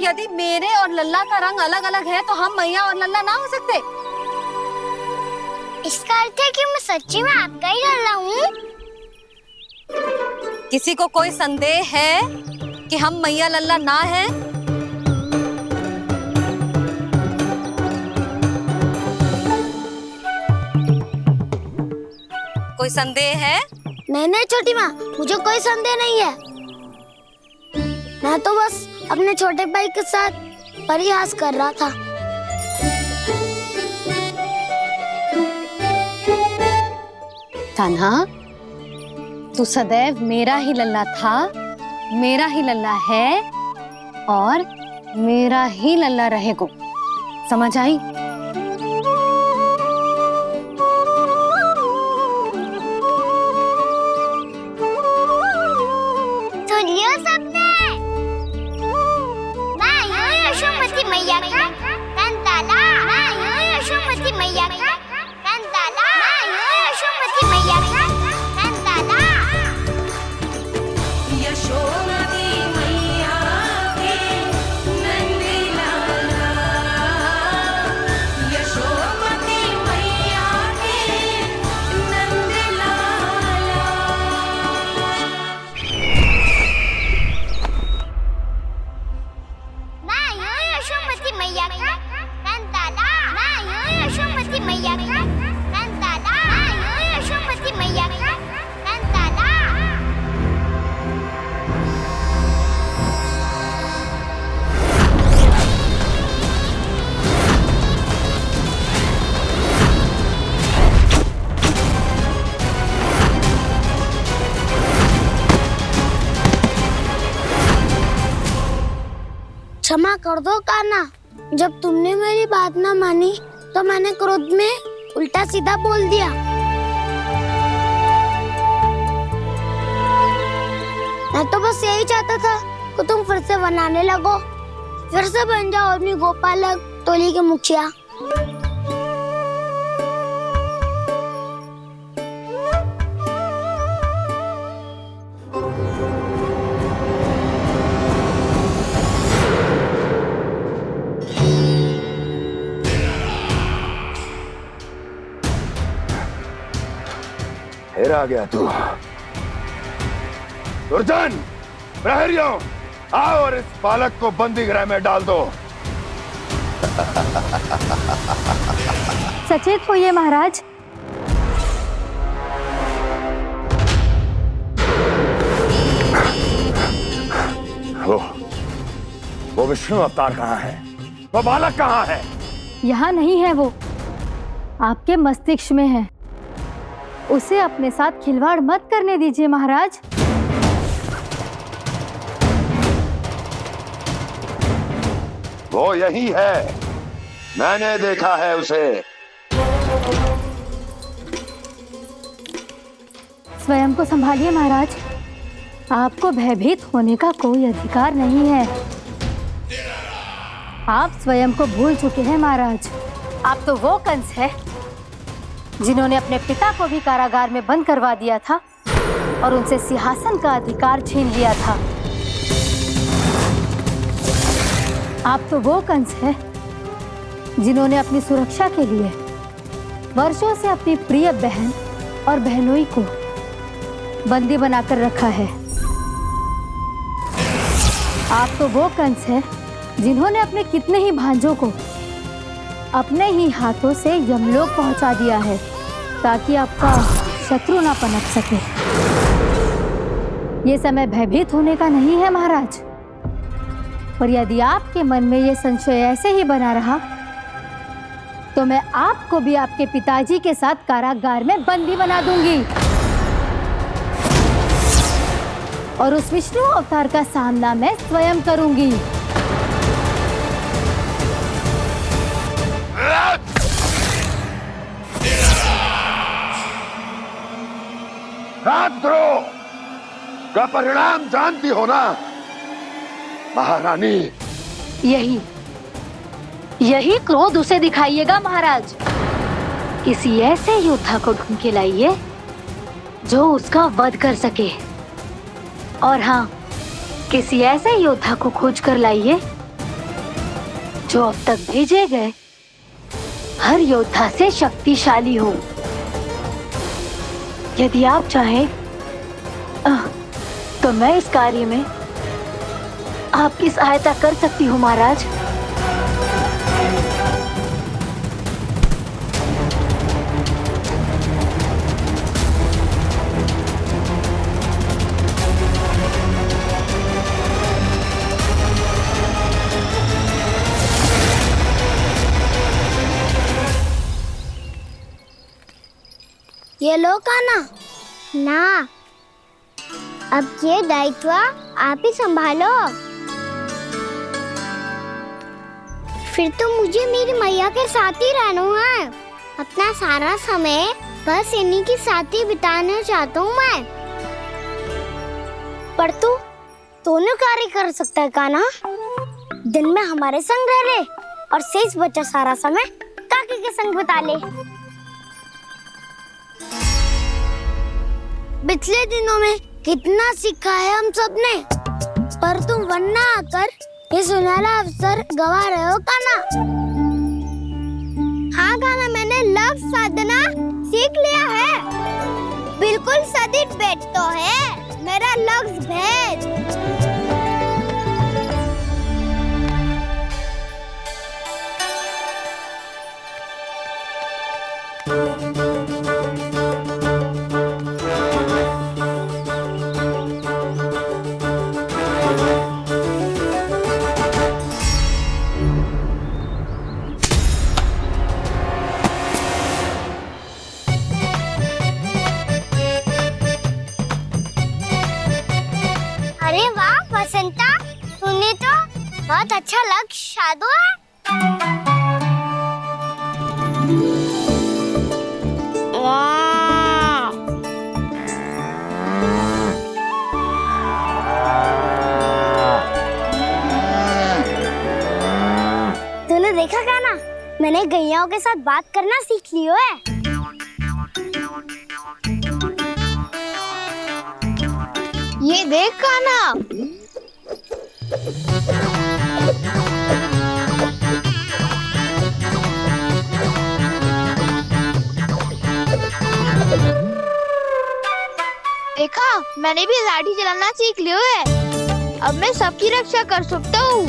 यदि मेरे और लल्ला का रंग अलग अलग है तो हम मैया और लल्ला ना हो सकते? इसका अर्थ है कि मैं सच्ची में आपका ही लल्ला हूँ? किसी को कोई संदेह है कि हम मैया लल्ला ना हैं? कोई संदेह है? नहीं छोटी माँ, मुझे कोई संदेह नहीं है। मैं तो बस अपने छोटे भाई के साथ परिहास कर रहा था। कान्हा, तू सदैव मेरा ही लल्ला था, मेरा ही लल्ला है और मेरा ही लल्ला रहेगा। समझ आई? सुन लियो सबने, मैं हूँ यशोमती मैया का कंताला, मैं हूँ यशोमती मैया का कंताला, मैं हूँ यशोमती मैया का कंताला। यशोमती मैया के नंदी लाला, यशोमती मैया के नंदी लाला। मैं हूँ यशोमती मैया का कंताला, मैं हूँ यशोमती मैया का कंताला, मैं हूँ यशोमती मैया का कंताला। क्षमा कर दो कान्हा, जब तुमने मेरी बात ना मानी तो मैंने क्रोध में उल्टा सीधा बोल दिया। मैं तो बस यही चाहता था कि तुम फिर से बनाने लगो, फिर से बन जाओ अपनी गोपालक टोली के मुखिया। फिर आ गया तू। दुर्जन, प्रहरियों, आओ और इस बालक को बंदी गृह में डाल दो। सचेत होइए महाराज। वो विष्णु अवतार कहाँ है? वो बालक कहाँ है? यहाँ नहीं है, वो आपके मस्तिष्क में है। उसे अपने साथ खिलवाड़ मत करने दीजिए महाराज। वो यही है, मैंने देखा है उसे। स्वयं को संभालिए महाराज, आपको भयभीत होने का कोई अधिकार नहीं है। आप स्वयं को भूल चुके हैं महाराज। आप तो वो कंस है जिन्होंने अपने पिता को भी कारागार में बंद करवा दिया था और उनसे सिंहासन का अधिकार छीन लिया था। आप तो वो कंस है जिन्होंने अपनी सुरक्षा के लिए वर्षों से अपनी प्रिय बहन और बहनोई को बंदी बनाकर रखा है। आप तो वो कंस है जिन्होंने अपने कितने ही भांजों को अपने ही हाथों से यमलोक पहुंचा दिया है ताकि आपका शत्रु ना पनप सके। ये समय भयभीत होने का नहीं है महाराज, और यदि आपके मन में ये संशय ऐसे ही बना रहा तो मैं आपको भी आपके पिताजी के साथ कारागार में बंदी बना दूंगी और उस विष्णु अवतार का सामना मैं स्वयं करूंगी। राजद्रोह का परिणाम जानती हो ना महारानी? यही क्रोध उसे दिखाइएगा महाराज। किसी ऐसे योद्धा को ढूंढ के लाइए जो उसका वध कर सके, और हाँ, किसी ऐसे योद्धा को खोज कर लाइए जो अब तक भेजे गए हर योद्धा से शक्तिशाली हो। यदि आप चाहें तो मैं इस कार्य में आपकी सहायता कर सकती हूँ महाराज। ये लो कान्हा। ना, अब ये दायित्व आप ही संभालो। फिर तो मुझे मेरी मैया के साथ ही रहना है। अपना सारा समय बस इन्हीं के साथ ही बिताना चाहता हूँ मैं। पर तू दोनों कार्य कर सकता है कान्हा। दिन में हमारे संग रह ले और शेष बचा सारा समय काकी के संग बिता ले। पिछले दिनों में कितना सीखा है हम सब ने, पर तुम वरना आकर ये सुनहरा अवसर गवा रहे हो कान्हा। हाँ कान्हा, मैंने लक्ष्य साधना सीख लिया है। बिल्कुल सदित भेद तो है मेरा लक्ष्य भेद। अरे वाह बसंता, तूने तो बहुत अच्छा लक्ष्य साधा है। वाह! तूने देखा कान्हा, मैंने गैयाओं के साथ बात करना सीख लियो है। ये देख कान्हा। देखा, मैंने भी लाठी चलाना सीख लिया है। अब मैं सबकी रक्षा कर सकता हूँ।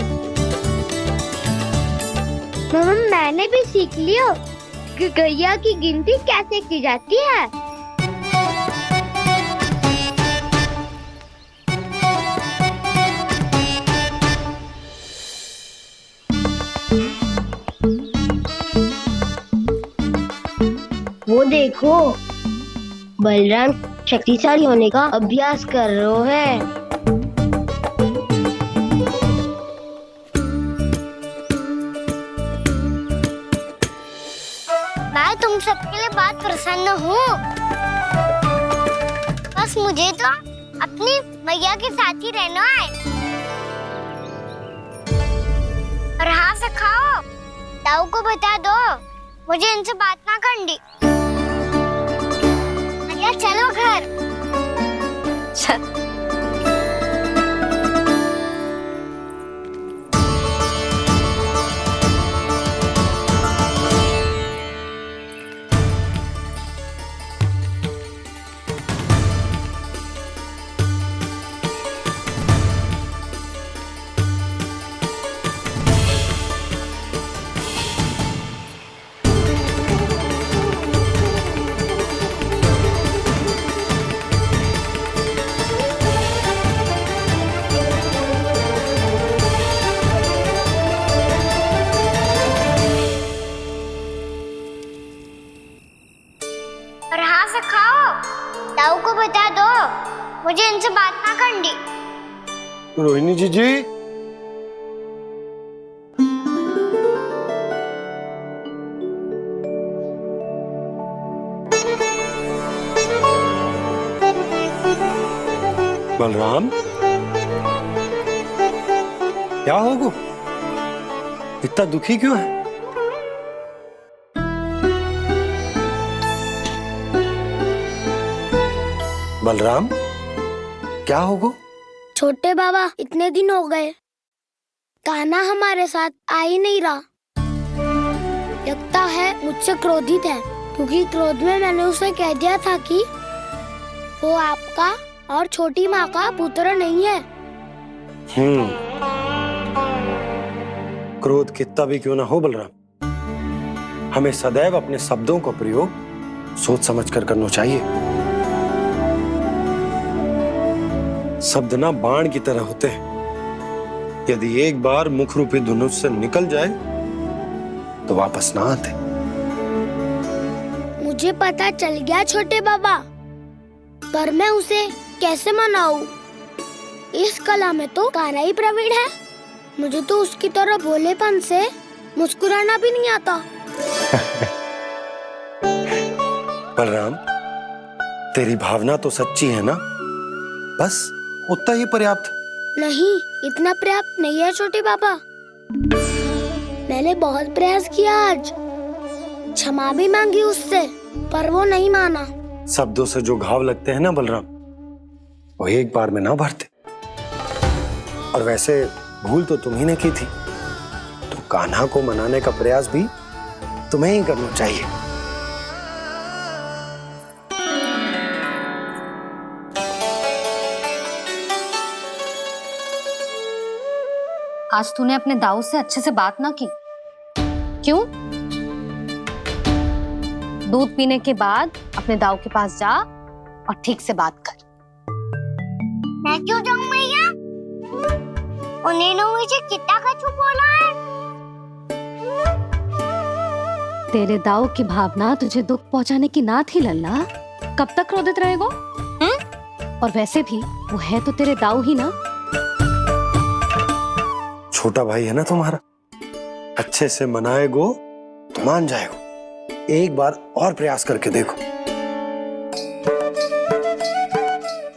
मैंने भी सीख लियो कि गैया की गिनती कैसे की जाती है। वो देखो, बलराम शक्तिशाली होने का अभ्यास कर रहे हैं। मैं तुम सबके लिए बहुत प्रसन्न हूँ। बस मुझे तो अपनी मैया के साथ ही रहना है। और हाँ से खाओ, ताऊ को बता दो मुझे इनसे बात ना करनी। चलो घर। ताऊ को बता दो मुझे इनसे बात ना करनी। रोहिणी जी बलराम, क्या होगा? इतना दुखी क्यों है? बलराम, क्या होगा? छोटे बाबा, इतने दिन हो गए कान्हा हमारे साथ आ ही नहीं रहा। लगता है मुझसे क्रोधित है, क्योंकि क्रोध में मैंने उसे कह दिया था कि वो आपका और छोटी माँ का पुत्र नहीं है। क्रोध कितना भी क्यों ना हो बलराम, हमें सदैव अपने शब्दों का प्रयोग सोच समझ कर करना चाहिए। शब्द ना बाण की तरह होते हैं, यदि एक बार मुख रूपी धनुष से निकल जाए तो वापस ना आते। मुझे पता चल गया छोटे बाबा, पर मैं उसे कैसे मनाऊं? इस कला में तो कान्हा ही प्रवीण है। मुझे तो उसकी तरह भोलेपन से मुस्कुराना भी नहीं आता। बलराम, तेरी भावना तो सच्ची है ना, बस उतना ही पर्याप्त। नहीं, इतना पर्याप्त नहीं है छोटे बाबा। मैंने बहुत प्रयास किया आज, क्षमा भी मांगी उससे, पर वो नहीं माना। शब्दों से जो घाव लगते हैं ना बलराम, वो एक बार में ना भरते। और वैसे भूल तो तुम्ही ने की थी, तो कान्हा को मनाने का प्रयास भी तुम्हें ही करना चाहिए। आज तूने अपने दाऊ से अच्छे से बात ना की, क्यों? दूध पीने के बाद अपने दाऊ के पास जा और ठीक से बात कर। मैं क्यों जाऊं भैया? उन्होंने मुझे कितना कछु बोला है। तेरे दाऊ की भावना तुझे दुख पहुंचाने की ना थी लल्ला, कब तक क्रोधित रहेगो? और वैसे भी वो है तो तेरे दाऊ ही ना। छोटा भाई है ना तुम्हारा, अच्छे से मनाएगो तो मान जाएगो। एक बार और प्रयास करके देखो।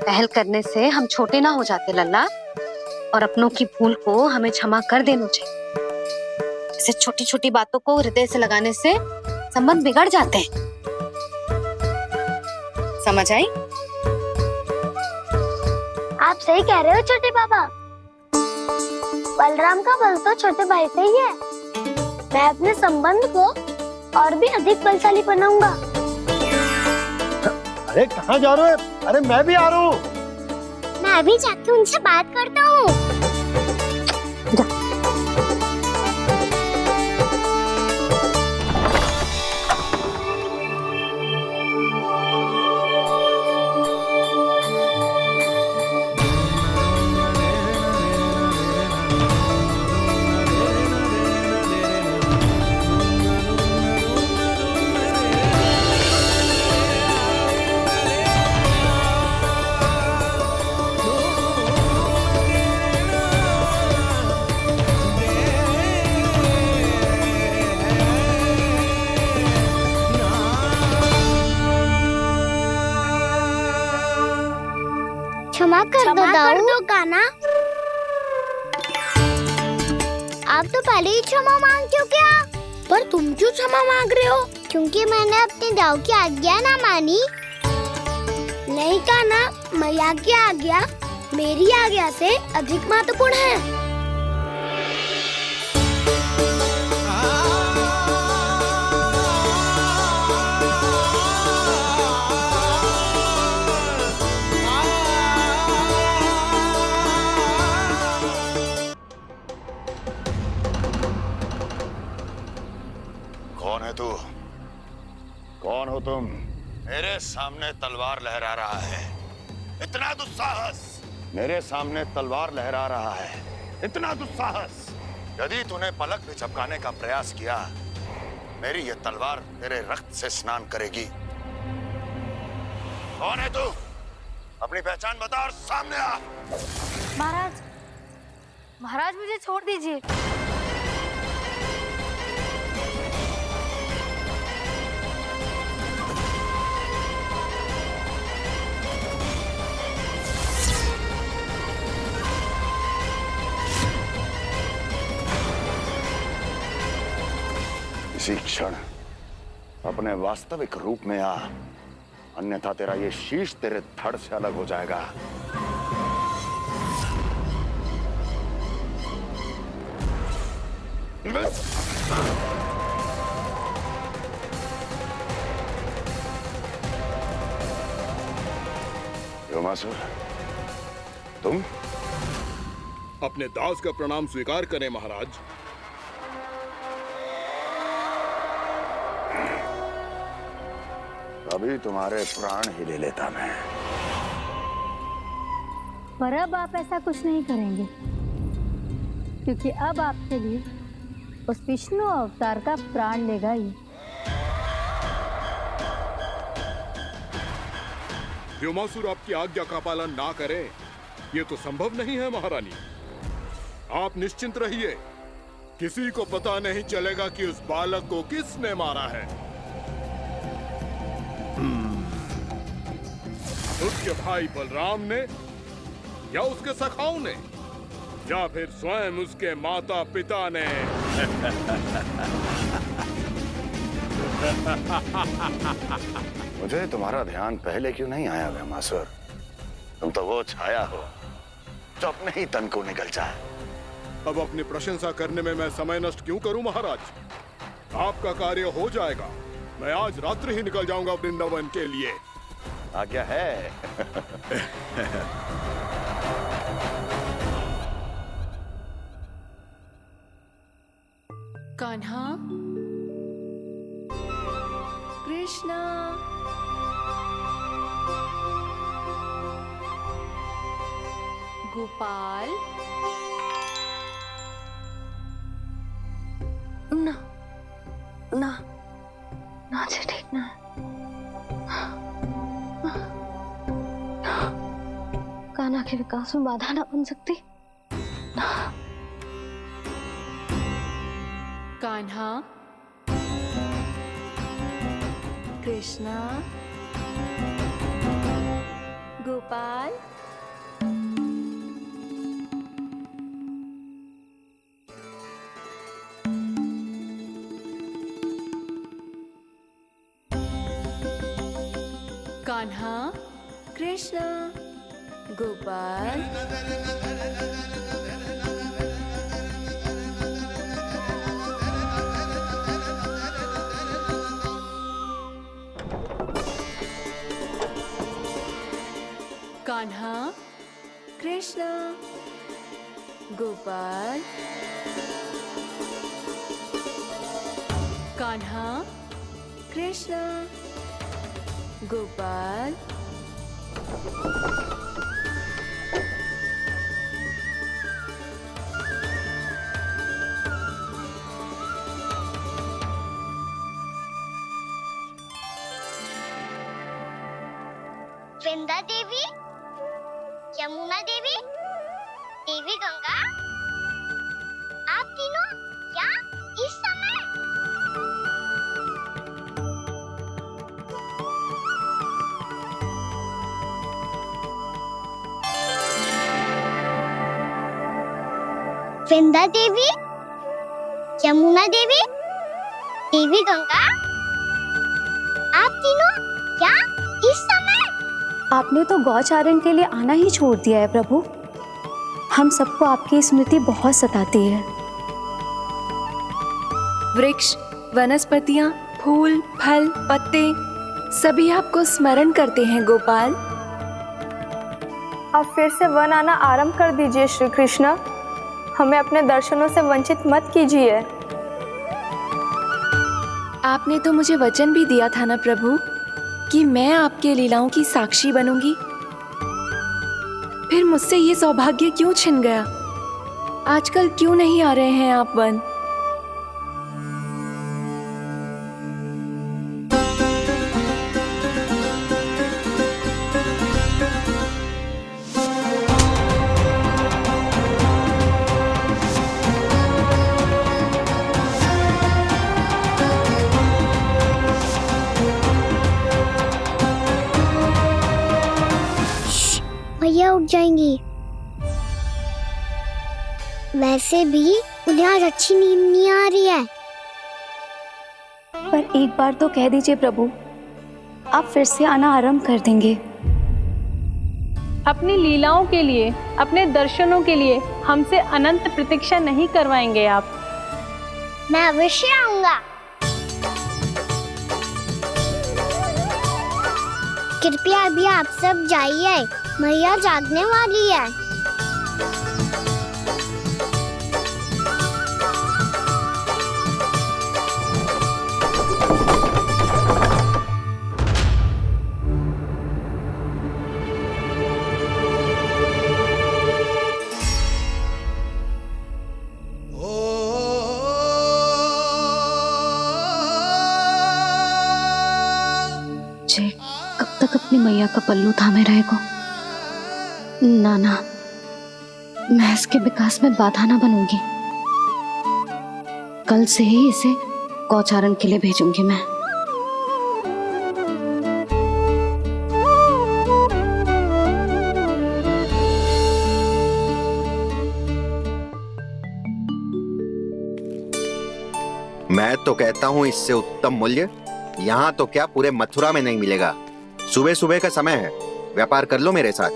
पहल करने से हम छोटे ना हो जाते लल्ला, और अपनों की भूल को हमें क्षमा कर देना चाहिए। ऐसे छोटी छोटी बातों को हृदय से लगाने से संबंध बिगड़ जाते हैं। समझ आई? आप सही कह रहे हो छोटे बाबा। बलराम का बल तो छोटे भाई से ही है। मैं अपने संबंध को और भी अधिक बलशाली बनाऊंगा। अरे कहाँ जा रहे हो? अरे मैं भी आ रहा हूँ। मैं अभी जाके उनसे बात करता हूँ। क्षमा कर दो कान्हा। आप तो पहले ही क्षमा मांग क्यों क्या? पर तुम क्यों क्षमा मांग रहे हो? क्योंकि मैंने अपने दाऊ की आज्ञा ना मानी। नहीं कान्हा, मैया की आज्ञा मेरी आज्ञा से अधिक महत्वपूर्ण है। कौन है तू? कौन हो तुम? मेरे सामने तलवार लहरा रहा है, इतना दुस्साहस! मेरे सामने तलवार लहरा रहा है, इतना दुस्साहस! यदि तूने पलक भी झपकाने का प्रयास किया, मेरी ये तलवार तेरे रक्त से स्नान करेगी। कौन है तू? अपनी पहचान बता और सामने आ। महाराज, महाराज मुझे छोड़ दीजिए। इसी क्षण अपने वास्तविक रूप में आ, अन्यथा तेरा ये शीश तेरे धड़ से अलग हो जाएगा। व्योमासुर, तुम? अपने दास का प्रणाम स्वीकार करें महाराज। अभी तुम्हारे प्राण ही ले लेता मैं। पर अब आप ऐसा कुछ नहीं करेंगे, क्योंकि अब आपके लिए उस विष्णु अवतार का प्राण लेगा ही। व्योमासुर आपकी आज्ञा का पालन ना करें, ये तो संभव नहीं है महारानी। आप निश्चिंत रहिए, किसी को पता नहीं चलेगा कि उस बालक को किसने मारा है। उसके भाई बलराम ने, या उसके सखाओं ने, या फिर स्वयं उसके माता पिता ने। मुझे तुम्हारा ध्यान पहले क्यों नहीं आया व्योमासुर? तुम तो वो छाया हो जो अपने ही तन को निगल जाए। अब अपनी प्रशंसा करने में मैं समय नष्ट क्यों करूं महाराज? आपका कार्य हो जाएगा। मैं आज रात्रि ही निकल जाऊंगा वृंदावन के लिए। आज्ञा है। कान्हा, कृष्णा, गोपाल। ना ना ना जी, ठीक ना। कान्हा के विकास में बाधा ना बन सकती। कान्हा, कृष्णा, गोपाल। कान्हा, कृष्णा, गोपाल। कान्हा, कृष्णा, गोपाल। कान्हा, कृष्णा, गोपाल। वृंदा देवी, यमुना देवी, देवी गंगा, आप तीनों यहाँ इस समय? वृंदा देवी, यमुना देवी, देवी गंगा, आप तीनों यहाँ इस समय? आपने तो गौचारण के लिए आना ही छोड़ दिया है प्रभु। हम सबको आपकी स्मृति बहुत सताती है। वृक्ष, वनस्पतियां, फूल, फल, पत्ते सभी आपको स्मरण करते हैं गोपाल। अब फिर से वन आना आरंभ कर दीजिए श्री कृष्ण। हमें अपने दर्शनों से वंचित मत कीजिए। आपने तो मुझे वचन भी दिया था ना प्रभु कि मैं आपके लीलाओं की साक्षी बनूंगी। फिर मुझसे ये सौभाग्य क्यों छिन गया? आजकल क्यों नहीं आ रहे हैं आप वन? भैया उठ जाएंगी। वैसे भी उन्हें आज अच्छी नींद नहीं आ रही है। पर एक बार तो कह दीजिए प्रभु, आप फिर से आना आरंभ कर देंगे। अपनी लीलाओं के लिए, अपने दर्शनों के लिए हमसे अनंत प्रतीक्षा नहीं करवाएंगे आप। मैं अवश्य आऊंगा। कृपया अभी आप सब जाइए, मैया जागने वाली है। जे कब तक अपनी मैया का पल्लू थामे रहेगा? ना ना, मैं इसके विकास में बाधा ना बनूंगी। कल से ही इसे गौचारण के लिए भेजूंगी मैं। मैं तो कहता हूँ इससे उत्तम मूल्य यहाँ तो क्या पूरे मथुरा में नहीं मिलेगा। सुबह सुबह का समय है, व्यापार कर लो मेरे साथ।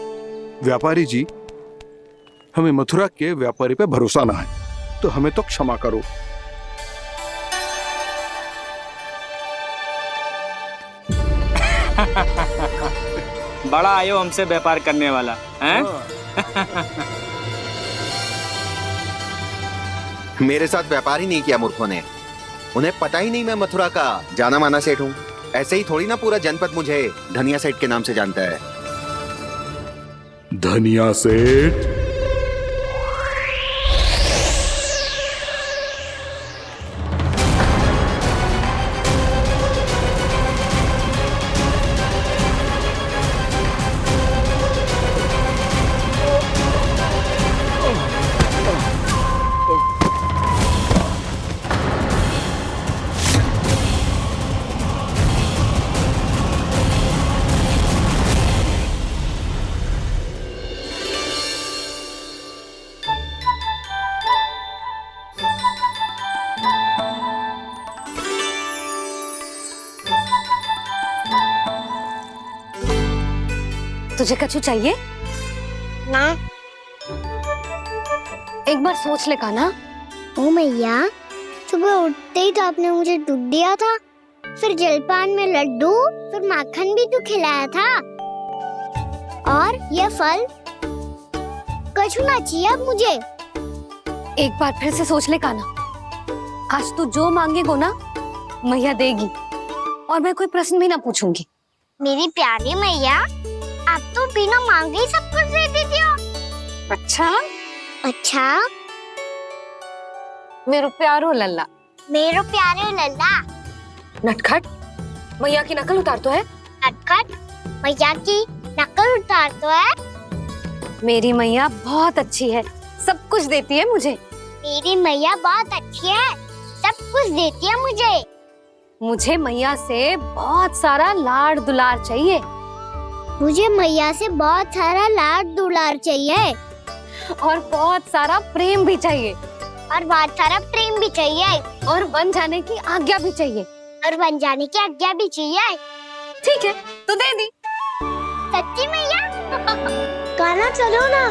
व्यापारी जी, हमें मथुरा के व्यापारी पे भरोसा ना है, तो हमें तो क्षमा करो। बड़ा आयो हमसे व्यापार करने वाला हैं? मेरे साथ व्यापार ही नहीं किया मूर्खों ने। उन्हें पता ही नहीं मैं मथुरा का जाना माना सेठ हूँ। ऐसे ही थोड़ी ना पूरा जनपद मुझे धनिया सेठ के नाम से जानता है। धनिया सेठ? तुझे कछु चाहिए? ना। एक बार सोच ले कान्हा। ओ मैया, सुबह उठते ही तो आपने मुझे दूध दिया था, फिर जलपान में लड्डू, फिर माखन भी तो खिलाया था, और ये फल। कछु ना चाहिए अब मुझे। एक बार फिर से सोच ले कान्हा। आज तू जो मांगेगो ना, मैया देगी, और मैं कोई प्रश्न भी ना पूछूंगी। मेरी प्यारी मैया, आप तो बिना मांगे ही सब कुछ दे देती हो। अच्छा? अच्छा? मेरो प्यारो लल्ला। मेरो प्यारे लल्ला। नटखट, मैया की नकल उतार तो है। नटखट, मैया की नकल उतार तो है। मेरी मैया बहुत अच्छी है, सब कुछ देती है मुझे। मेरी मैया बहुत अच्छी है, सब कुछ देती है मुझे। मुझे मैया से बहुत सारा लाड़ दुलार चाहिए। मुझे मैया से बहुत सारा लाड दुलार चाहिए, और बहुत सारा प्रेम भी चाहिए, और बहुत सारा प्रेम भी चाहिए, और बन जाने की आज्ञा भी चाहिए, और बन जाने की आज्ञा भी चाहिए। ठीक है, तो दे दी। सच्ची मैया? कान्हा चलो ना।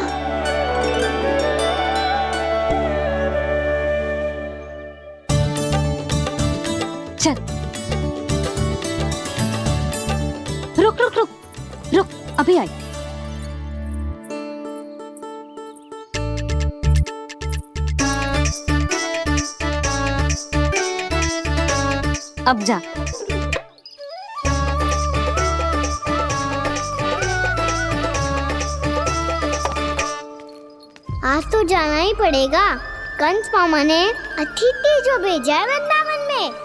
चल। रुक रुक रुक रुक, अभी आई। अब जा। आज तो जाना ही पड़ेगा। कंस मामा ने अतिथि जो भेजा है वृंदावन में।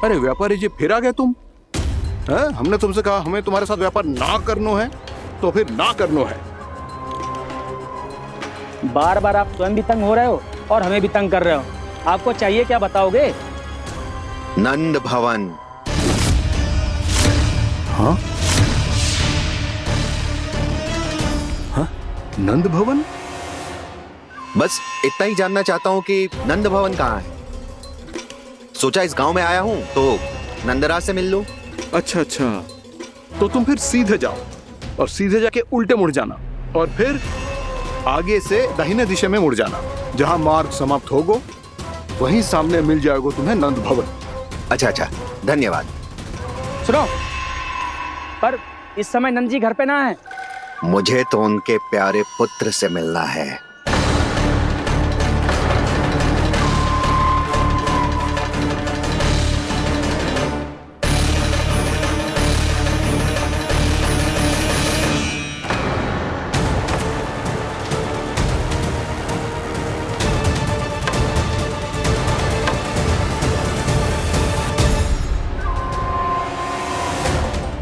अरे व्यापारी जी, फिर आ गए तुम? हैं? हमने तुमसे कहा हमें तुम्हारे साथ व्यापार ना करनो है, तो फिर ना करनो है। बार बार आप स्वयं भी तंग हो रहे हो और हमें भी तंग कर रहे हो। आपको चाहिए क्या बताओगे? नंद भवन। हाँ? हाँ? नंद भवन? बस इतना ही जानना चाहता हूँ कि नंद भवन कहाँ है। सोचा इस गांव में आया हूँ तो नंदराज से मिल लूं। अच्छा अच्छा, तो तुम फिर सीधे जाओ और सीधे जाके उल्टे मुड़ जाना और फिर आगे से दाहिने दिशा में मुड़ जाना। जहाँ मार्ग समाप्त होगो वहीं सामने मिल जाएगा तुम्हें नंद भवन। अच्छा अच्छा, धन्यवाद। सुनो, पर इस समय नंद जी घर पे ना है। मुझे तो उनके प्यारे पुत्र से मिलना है।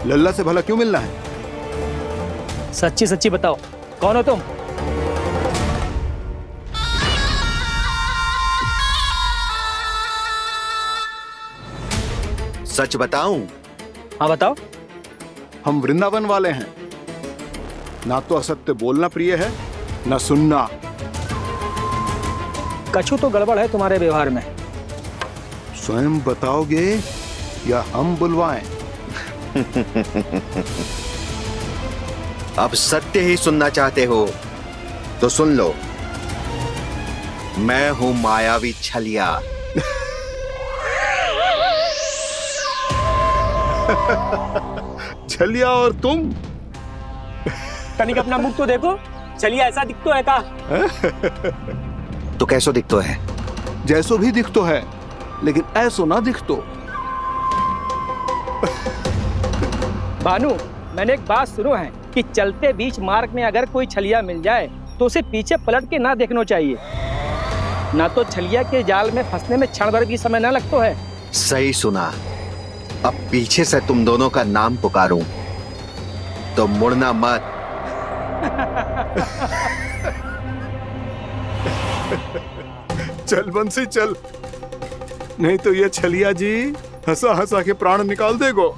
लल्ला से भला क्यों मिलना है? सच्ची सच्ची बताओ, कौन हो तुम? सच बताऊं? हाँ बताओ। हम वृंदावन वाले हैं। ना तो असत्य बोलना प्रिय है, ना सुनना। कछु तो गड़बड़ है तुम्हारे व्यवहार में। स्वयं बताओगे या हम बुलवाएं? अब सत्य ही सुनना चाहते हो तो सुन लो। मैं हूं मायावी छलिया। छलिया और तुम? तनिक अपना मुख तो देखो, छलिया ऐसा दिखतो है का? तो कैसो दिखतो है? जैसो भी दिखतो है, लेकिन ऐसो ना दिखतो। भानु, मैंने एक बात सुनो है कि चलते बीच मार्ग में अगर कोई छलिया मिल जाए तो उसे पीछे पलट के ना देखना चाहिए, ना तो छलिया के जाल में फंसने में क्षण भर भी समय ना लगता है। सही सुना। अब पीछे से तुम दोनों का नाम पुकारूं तो मुड़ना मत। चल बंसी चल, नहीं तो ये छलिया जी हंसा हंसा के प्राण निकाल देगो।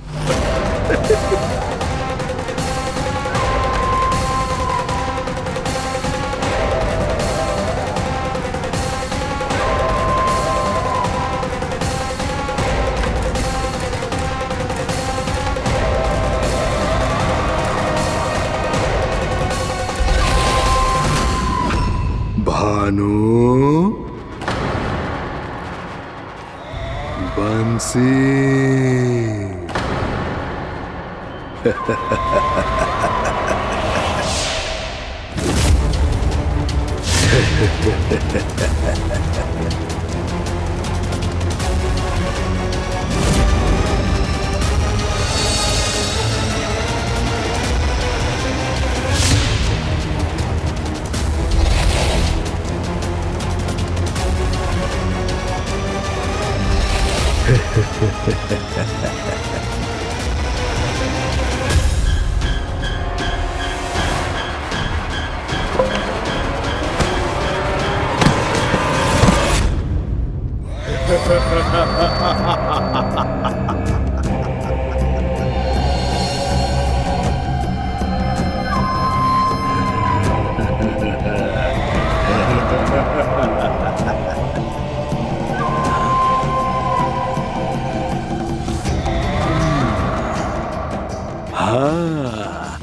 भानु, बंसी। हाँ,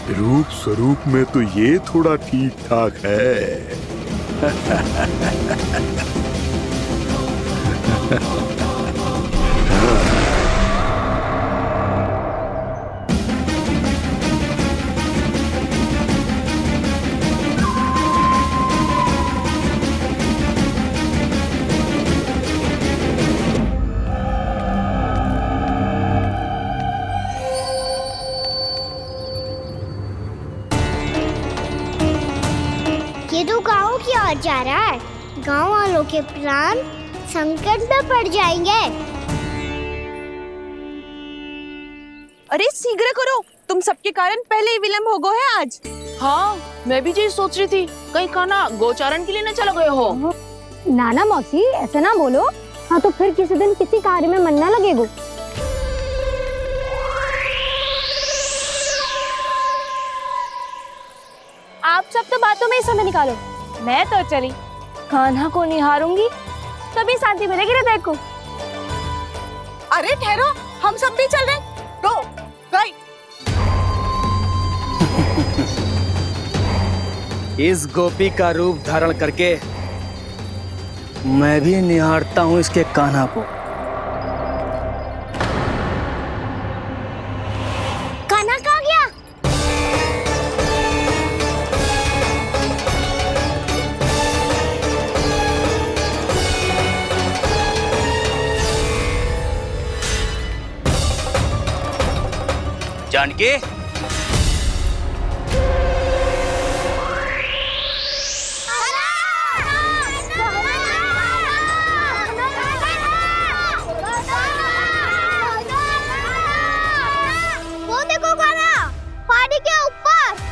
रूप स्वरूप में तो ये थोड़ा ठीक ठाक है। ये तो गाँव की ओर जा रहा है। गाँव वालों के प्राण संकट में पड़ जाएंगे। अरे शीघ्र करो, तुम सबके कारण पहले ही विलम्ब हो गए है आज। हाँ, मैं भी यही सोच रही थी, कहीं खाना गोचारण के लिए न चले गए हो। नाना मौसी, ऐसे ना बोलो। हाँ तो फिर किसी दिन किसी कार्य में मन ना लगेगा। आप सब तो बातों में ही समय निकालो। मैं तो चली कान्हा को निहारूंगी, तभी शांति मिलेगी हृदय को। अरे ठहरो, हम सब भी चल रहे हैं। रो, गई। इस गोपी का रूप धारण करके मैं भी निहारता हूँ इसके कान्हा को। कान्हा कहाँ गया? जानकी, वो देखो कान्हा, पहाड़ी के ऊपर।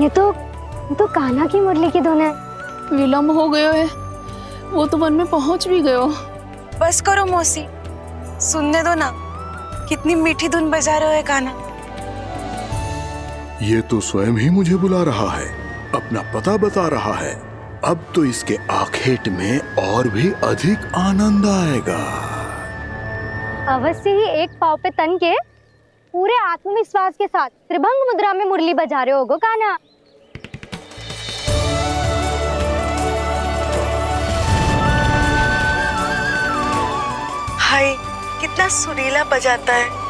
ये तो कान्हा की मुरली की धुन है। विलम्ब हो गयो है, वो तो वन में पहुंच भी गयो। बस करो मौसी, सुनने दो ना, कितनी मीठी धुन बजा रहे हो कान्हा। ये तो स्वयं ही मुझे बुला रहा है, अपना पता बता रहा है। अब तो इसके आखेट में और भी अधिक आनंद आएगा। अवश्य ही एक पाँव पे तन के पूरे आत्मविश्वास के साथ त्रिभंग मुद्रा में मुरली बजा रहे होगो कान्हा। हाय, कितना सुरीला बजाता है।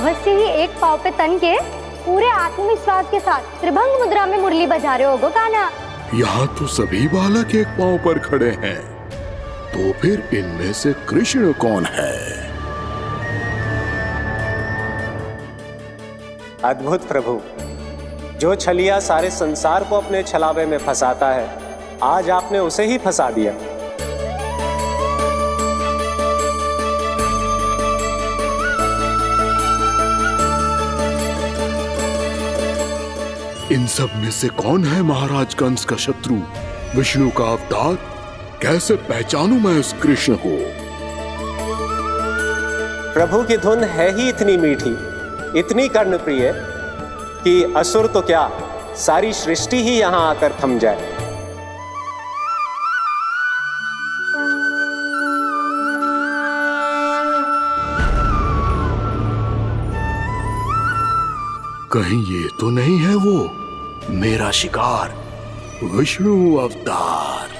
अवश्य ही एक पाँव पे तन के पूरे आत्मविश्वास के साथ त्रिभंग मुद्रा में मुरली बजा रहे होगो कान्हा। यहाँ तो सभी बालक एक पांव पर खड़े हैं, तो फिर इनमें से कृष्ण कौन है? अद्भुत प्रभु, जो छलिया सारे संसार को अपने छलावे में फंसाता है, आज आपने उसे ही फंसा दिया। इन सब में से कौन है महाराज कंस का शत्रु, विष्णु का अवतार? कैसे पहचानूं मैं उस कृष्ण को? प्रभु की धुन है ही इतनी मीठी, इतनी कर्णप्रिय कि असुर तो क्या, सारी सृष्टि ही यहां आकर थम जाए। कहीं ये तो नहीं है वो मेरा शिकार, विष्णु अवतार?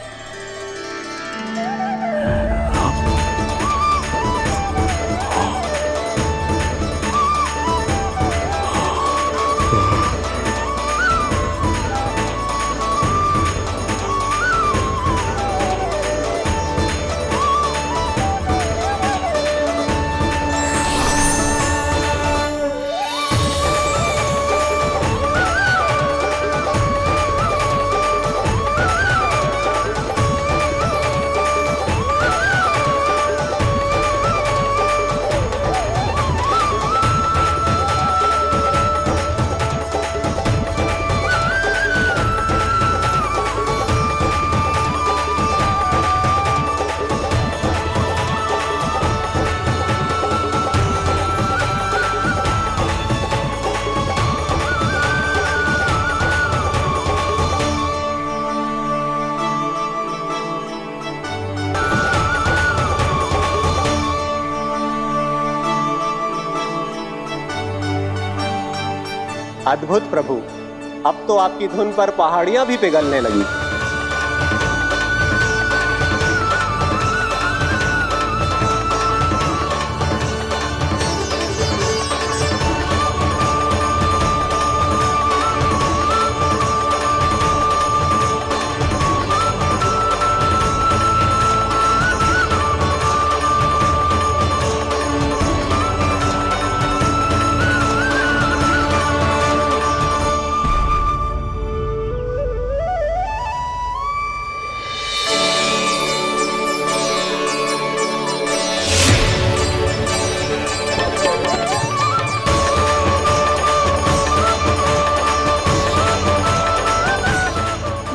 अद्भुत प्रभु, अब तो आपकी धुन पर पहाड़ियां भी पिघलने लगी।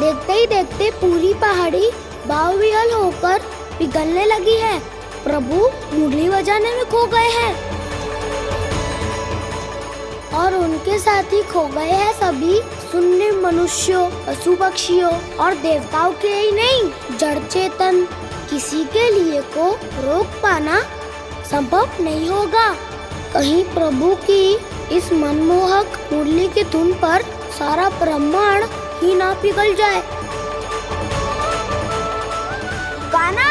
देखते ही देखते पूरी पहाड़ी बावविहल होकर पिघलने लगी है। प्रभु मुरली बजाने में खो गए हैं और उनके साथ ही खो गए हैं सभी सुनने मनुष्यों, पशु पक्षियों और देवताओं के ही नहीं, जड़ चेतन किसी के लिए को रोक पाना संभव नहीं होगा। कहीं प्रभु की इस मनमोहक मुरली की धुन पर सारा ब्रह्मांड ही ना पिघल जाए। गाना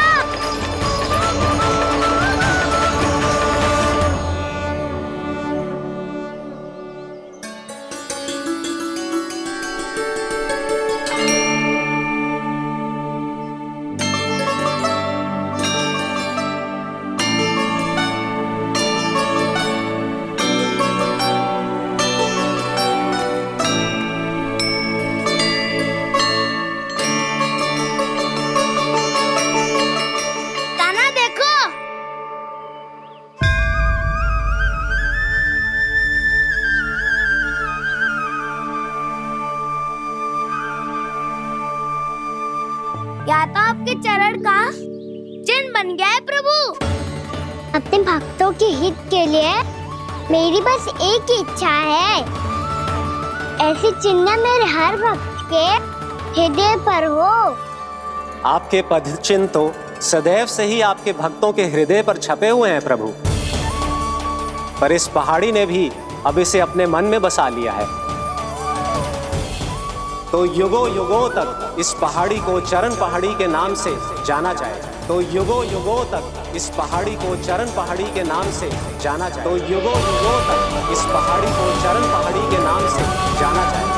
या तो आपके चरण का चिन्ह बन गया है प्रभु। अपने भक्तों के हित के लिए मेरी बस एक ही इच्छा है, ऐसी चिन्ह मेरे हर भक्त के हृदय पर हो। आपके पद चिन्ह तो सदैव से ही आपके भक्तों के हृदय पर छपे हुए हैं प्रभु, पर इस पहाड़ी ने भी अब इसे अपने मन में बसा लिया है, तो युगों युगों तक इस पहाड़ी को चरण पहाड़ी के नाम से जाना जाए, तो युगों युगों तक इस पहाड़ी को चरण पहाड़ी के नाम से जाना जाए, तो युगों युगों तक इस पहाड़ी को चरण पहाड़ी के नाम से जाना जाए।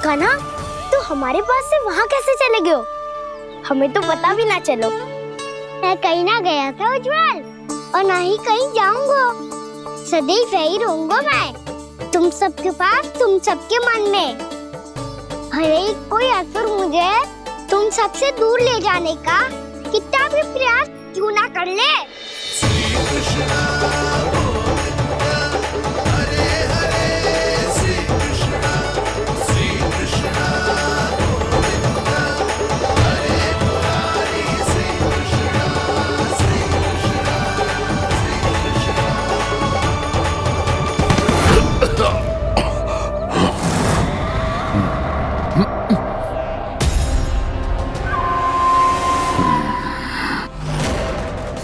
कान्हा, तो हमारे पास से वहाँ कैसे चले गए हो? हमें तो पता भी ना चलो। मैं कहीं ना गया था उज्जवल, और ना ही कहीं जाऊंगा। सदैव यही रहूंगा मैं, तुम सबके पास, तुम सबके मन में। भले ही कोई असर मुझे तुम सबसे दूर ले जाने का कितना भी प्रयास क्यों ना कर ले।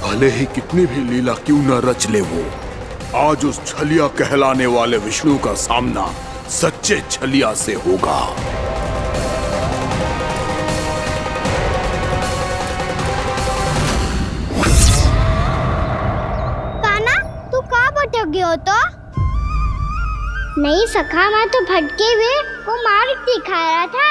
भले ही कितनी भी लीला क्यों न रच ले वो, आज उस छलिया कहलाने वाले विष्णु का सामना सच्चे छलिया से होगा। कान्हा, तू कहाँ भटक गए हो? तो नहीं सखा, मैं तो भटके हुए को मार्ग दिखा रहा था।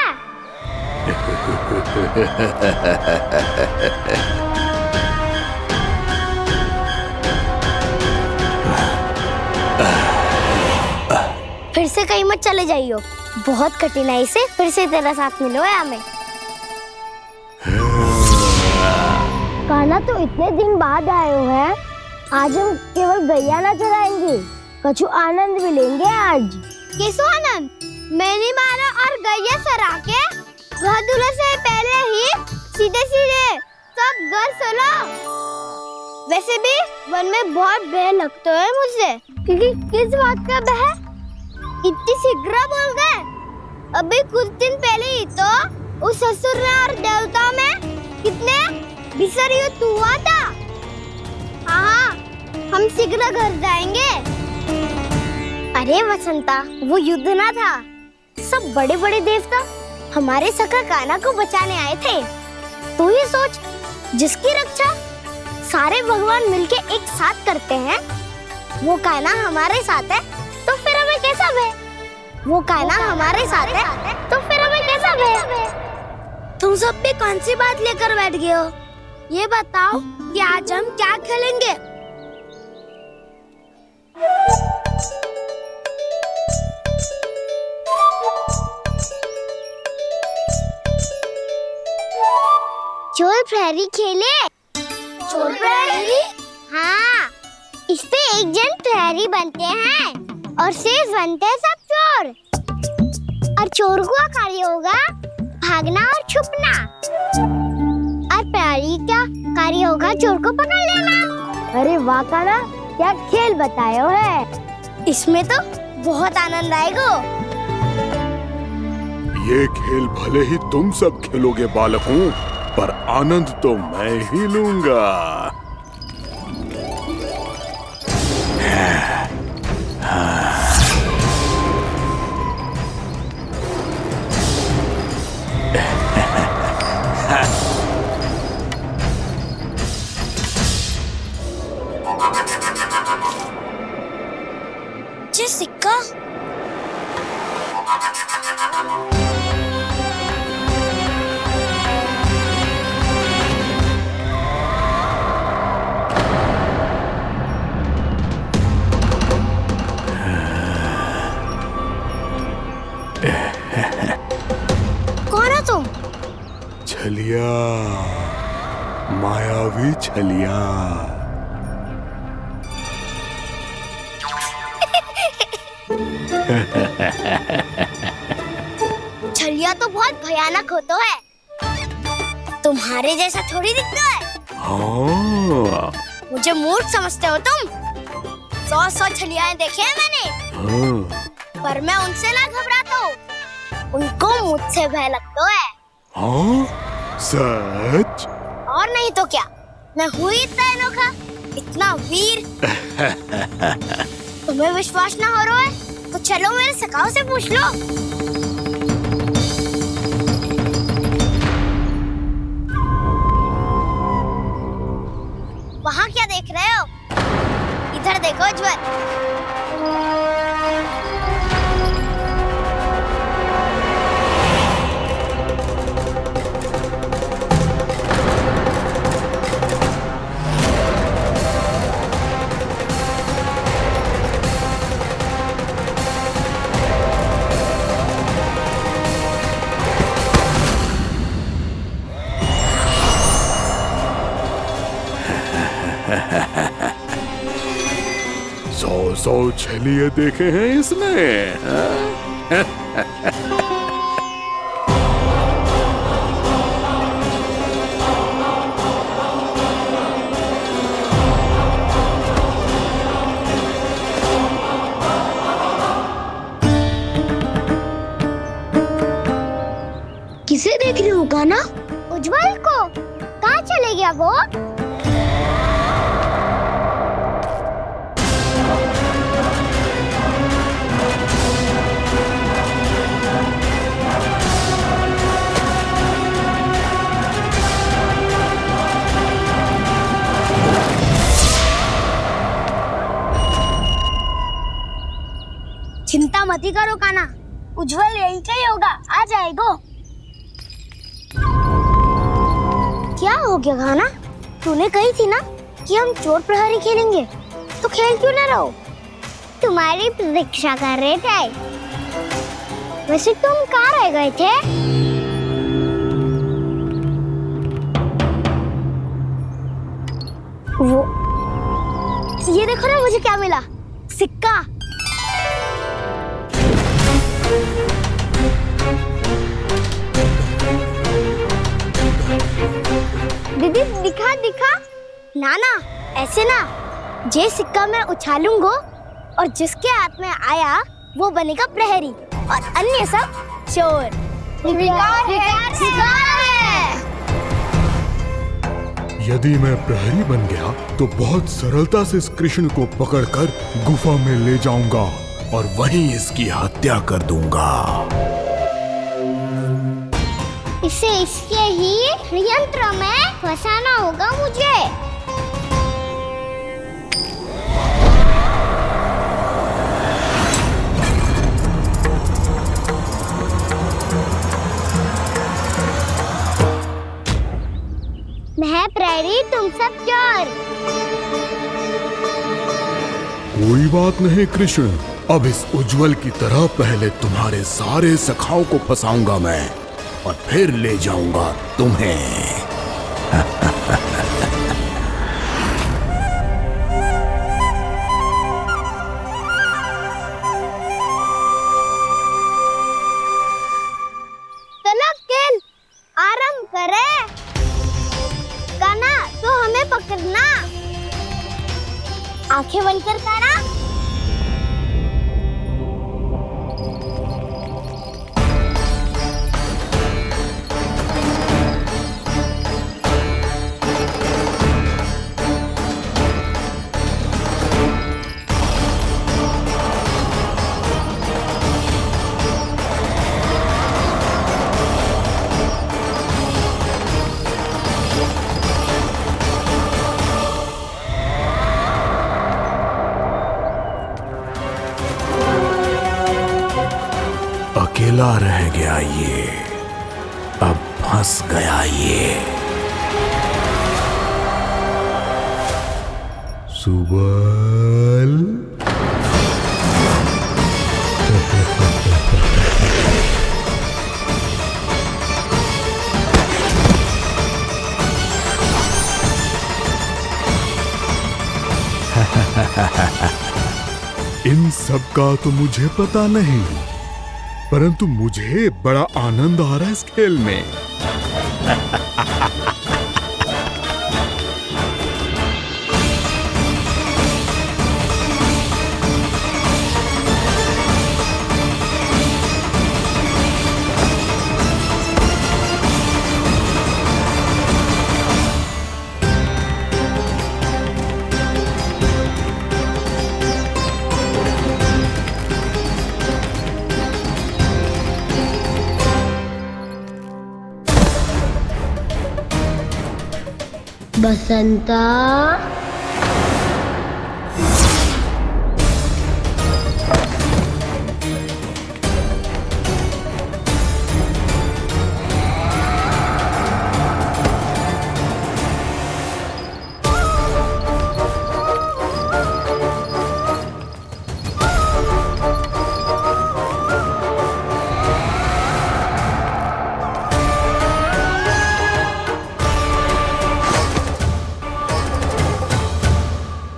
फिर से कहीं मत चले जाइयो, बहुत कठिनाई से फिर से तेरा साथ मिलो है हमें। कान्हा, तो इतने दिन बाद आए हो हैं, आज हम केवल गैया ना चराएंगे, कछु आनंद भी लेंगे आज। कैसो आनंद? मैंने मारा और गैया चरा के घर दूल्हे से पहले ही सीधे सीधे सब घर चलो। वैसे भी वन में बहुत भय लगता है मुझसे। क्योंकि किस बात का भय? इतनी शीघ्र बोल गए। अभी कुछ दिन पहले ही तो उस ससुर और देवता में कितने भीषण युद्ध हुआ था। हाँ, हम शीघ्र घर जाएंगे। अरे वसंता, वो युद्ध ना था, सब बड़े बड़े देवता हमारे सखा कान्हा को बचाने आए थे। तू ही सोच, जिसकी रक्षा सारे भगवान मिलके एक साथ करते हैं, वो कान्हा हमारे साथ है, तो फिर हमें कैसा भय? वो कान्हा हमारे साथ है, तो फिर हमें कैसा भय? तुम सब भी कौन सी बात लेकर बैठ गए हो? ये बताओ कि आज हम क्या खेलेंगे? चोर प्रहरी खेले। चोर प्रहरी? हाँ, इस पे एक जन प्रहरी बनते हैं और शेष बनते हैं सब चोर। और चोर का कार्य होगा भागना और छुपना, और प्रहरी का कार्य होगा चोर को पकड़ लेना। अरे वाह कान्हा, क्या खेल बताए हो है। इसमें तो बहुत आनंद आएगा। ये खेल भले ही तुम सब खेलोगे बालकों, पर आनंद तो मैं ही लूंगा। सिक्का कौन है तुम? छलिया, मायावी छलिया। छलिया तो बहुत भयानक होता है, तुम्हारे जैसा थोड़ी दिखता है। हाँ। मुझे मूर्ख समझते हो तुम? 100 छलियाएं देखे हैं मैंने। हाँ। पर मैं उनसे ना घबराता हूँ, उनको मुझसे भय लगता है। हाँ? सच? और नहीं तो क्या, मैं हूँ इतना अनोखा, इतना वीर। तुम्हें विश्वास ना हो रहा है तो चलो मेरे सखाओं से पूछ लो। वहाँ क्या देख रहे हो? इधर देखो उज्जवल। सौ छलिए देखे हैं इसने। किसे देख रही हूँ कान्हा? उज्जवल को। कहाँ चले गया वो? चिंता मत करो कान्हा, उज्जवल यही का ही होगा, आ जाएगा। क्या हो गया कान्हा? तूने कही थी ना कि हम चोर प्रहरी खेलेंगे, तो खेल क्यों ना रहो? तुम्हारी प्रतीक्षा कर रहे थे। वैसे तुम कहाँ रह गए थे? वो ये देखो ना, मुझे क्या मिला, सिक्का। दीदी दिखा दिखा। ना ना, ऐसे ना, ये सिक्का मैं उछालूंगा और जिसके हाथ में आया वो बनेगा प्रहरी और अन्य सब चोर। शिकार है। यदि मैं प्रहरी बन गया तो बहुत सरलता से इस कृष्ण को पकड़कर गुफा में ले जाऊंगा और वहीं इसकी हत्या कर दूंगा। इसे इसके ही यंत्र में फंसाना होगा मुझे। मैं प्रहरी, तुम सब चोर। कोई बात नहीं कृष्ण, अब इस उज्जवल की तरह पहले तुम्हारे सारे सखाओं को फंसाऊंगा मैं और फिर ले जाऊंगा तुम्हें। चलो खेल आरंभ करें। कान्हा तो हमें पकड़ना। आंखें बंद कर कान्हा। अकेला रह गया ये, अब फंस गया ये। सुबल। इन सब का तो मुझे पता नहीं, परंतु मुझे बड़ा आनंद आ रहा है इस खेल में। बसंता,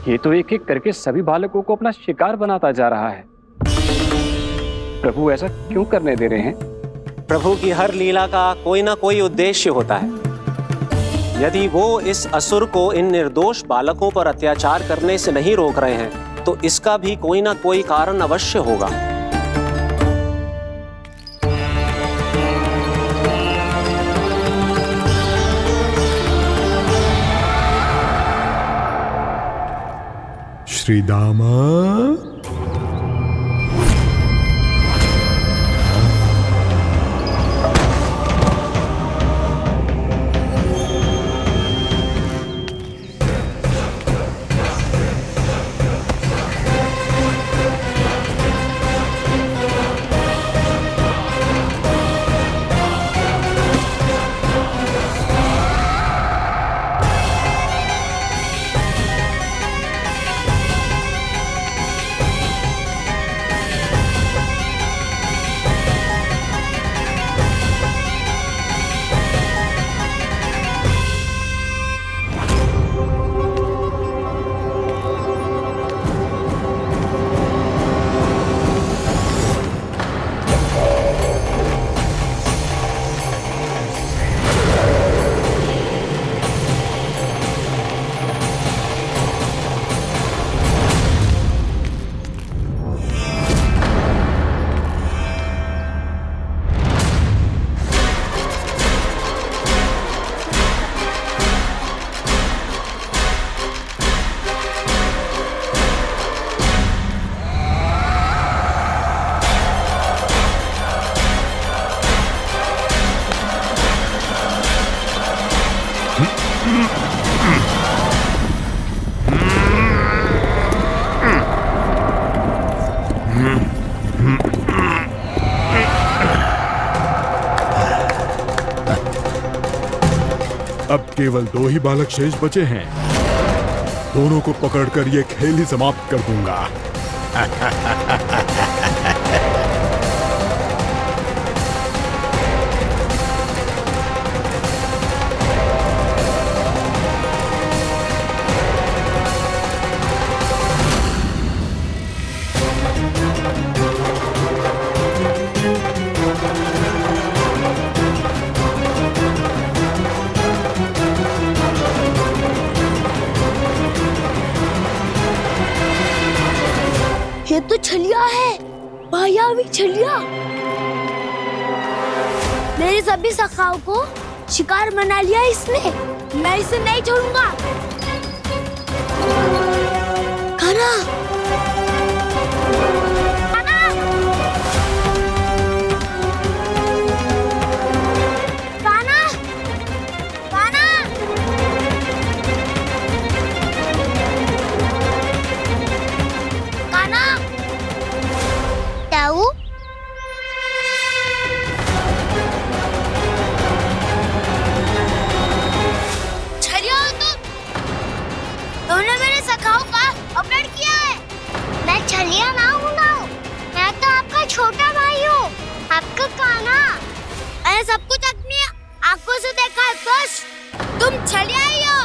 ये तो एक एक करके सभी बालकों को अपना शिकार बनाता जा रहा है। प्रभु ऐसा क्यों करने दे रहे हैं? प्रभु की हर लीला का कोई ना कोई उद्देश्य होता है। यदि वो इस असुर को इन निर्दोष बालकों पर अत्याचार करने से नहीं रोक रहे हैं तो इसका भी कोई ना कोई कारण अवश्य होगा। श्री दामा, अब केवल 2 ही बालक शेष बचे हैं। दोनों को पकड़कर ये खेल ही समाप्त कर दूंगा। ये तो छलिया है, मायावी छलिया। मेरे सभी सखाओं को शिकार बना लिया इसने। मैं इसे नहीं छोड़ूंगा। कान्हा, कान्हा, कान्हा, कान्हा, ताऊ, छलिया हो तुम? तुमने मेरे सखाओं का अपहरण किया है। मैं छलिया ना हूँ ना, मैं तो आपका छोटा भाई हूँ, आपका कान्हा। मैंने सब कुछ अपनी आंखों से देखा है। बस तुम छलिया ही हो।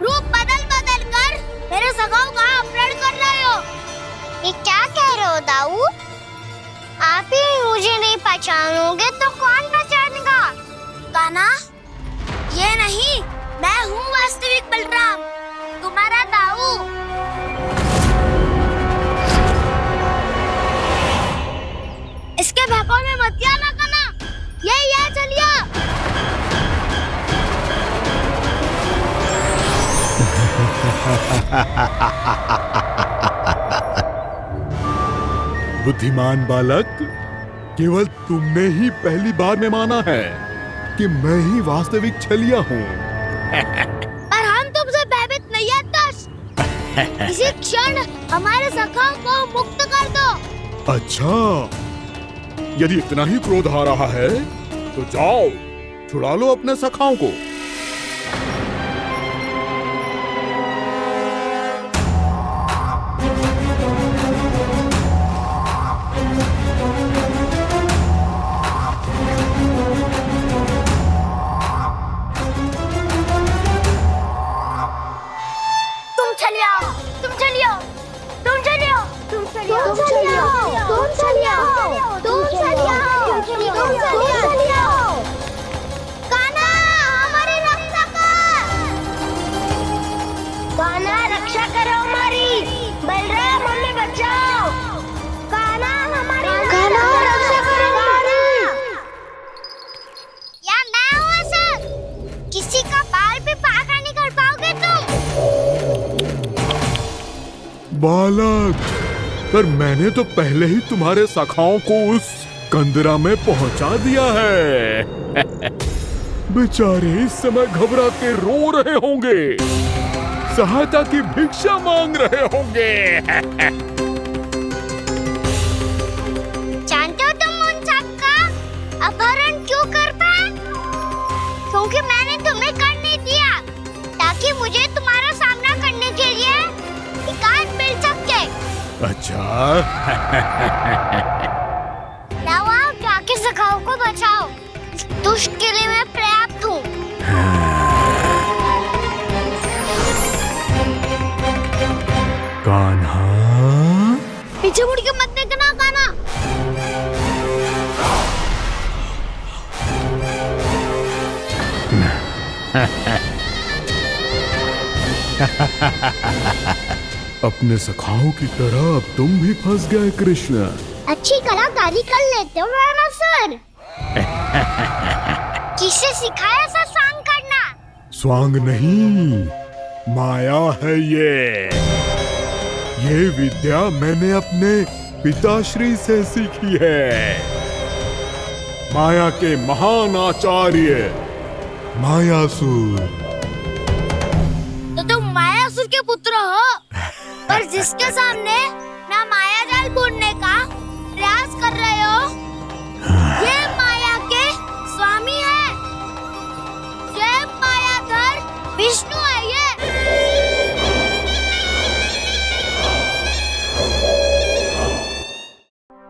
रूप बदल बदल कर मेरे सखाओं का अपहरण कर रहे हो। ये क्या कह रहे हो दाऊ? आप ही मुझे नहीं पहचानोगे तो कौन पहचानेगा? कान्हा, ये नहीं, मैं हूँ वास्तविक बलराम, तुम्हारा दाऊ। इसके बहकावे में मत आना कान्हा, ये चलिए। बुद्धिमान बालक, केवल तुमने ही पहली बार में माना है कि मैं ही वास्तविक छलिया हूँ। पर हम तुम इसी क्षण हमारे सखाओं को मुक्त कर दो। अच्छा, यदि इतना ही क्रोध आ रहा है तो जाओ छुड़ा लो अपने सखाओं को। बालक, पर मैंने तो पहले ही तुम्हारे सखाओं को उस कंदरा में पहुंचा दिया है। बेचारे इस समय घबरा के रो रहे होंगे, सहायता की भिक्षा मांग रहे होंगे। जानते हो तुम उन सबका अपहरण क्यों कर पाए? क्योंकि मैंने तुम्हें कर नहीं दिया, ताकि मुझे तुम्हारा सामना करने के लिए हिकायत मिल सके। अच्छा। लाओ आप जाके सखाओं को बचाओ। इस दुष्ट के लिए मैं पर्याप्त हूँ। कान्हा, पीछे मुड़ के मत देखना कान्हा। अपने सखाओं की तरह अब तुम भी फंस गए कृष्ण। अच्छी कलाकारी कर लेते हो सर। किसे सिखाया ऐसा स्वांग करना? स्वांग नहीं, माया है ये विद्या मैंने अपने पिताश्री से सीखी है। माया के महान आचार्य मायासुर। तो तुम मायासुर के पुत्र हो, पर जिसके सामने ना माया जाल बुनने का प्रयास कर रहे हो, ये माया के स्वामी है। ये मायाधर विष्णु है। ये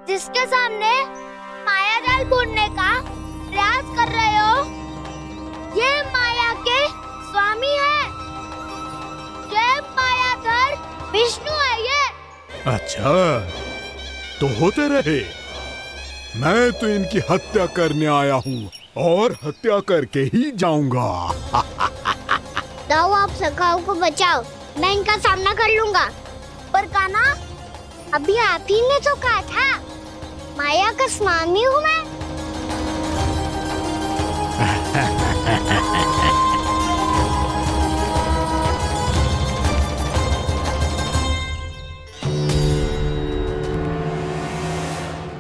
जिसके सामने माया जाल बुनने का प्रयास कर रहे हो, ये माया के स्वामी है। ये मायाधर विष्णु है। ये अच्छा, तो होते रहे। मैं तो इनकी हत्या करने आया हूँ और हत्या करके ही जाऊंगा। लाओ आप सखाओं को बचाओ, मैं इनका सामना कर लूंगा। पर कान्हा, अभी आप ही ने तो कहा था माया का स्वामी हूँ मैं।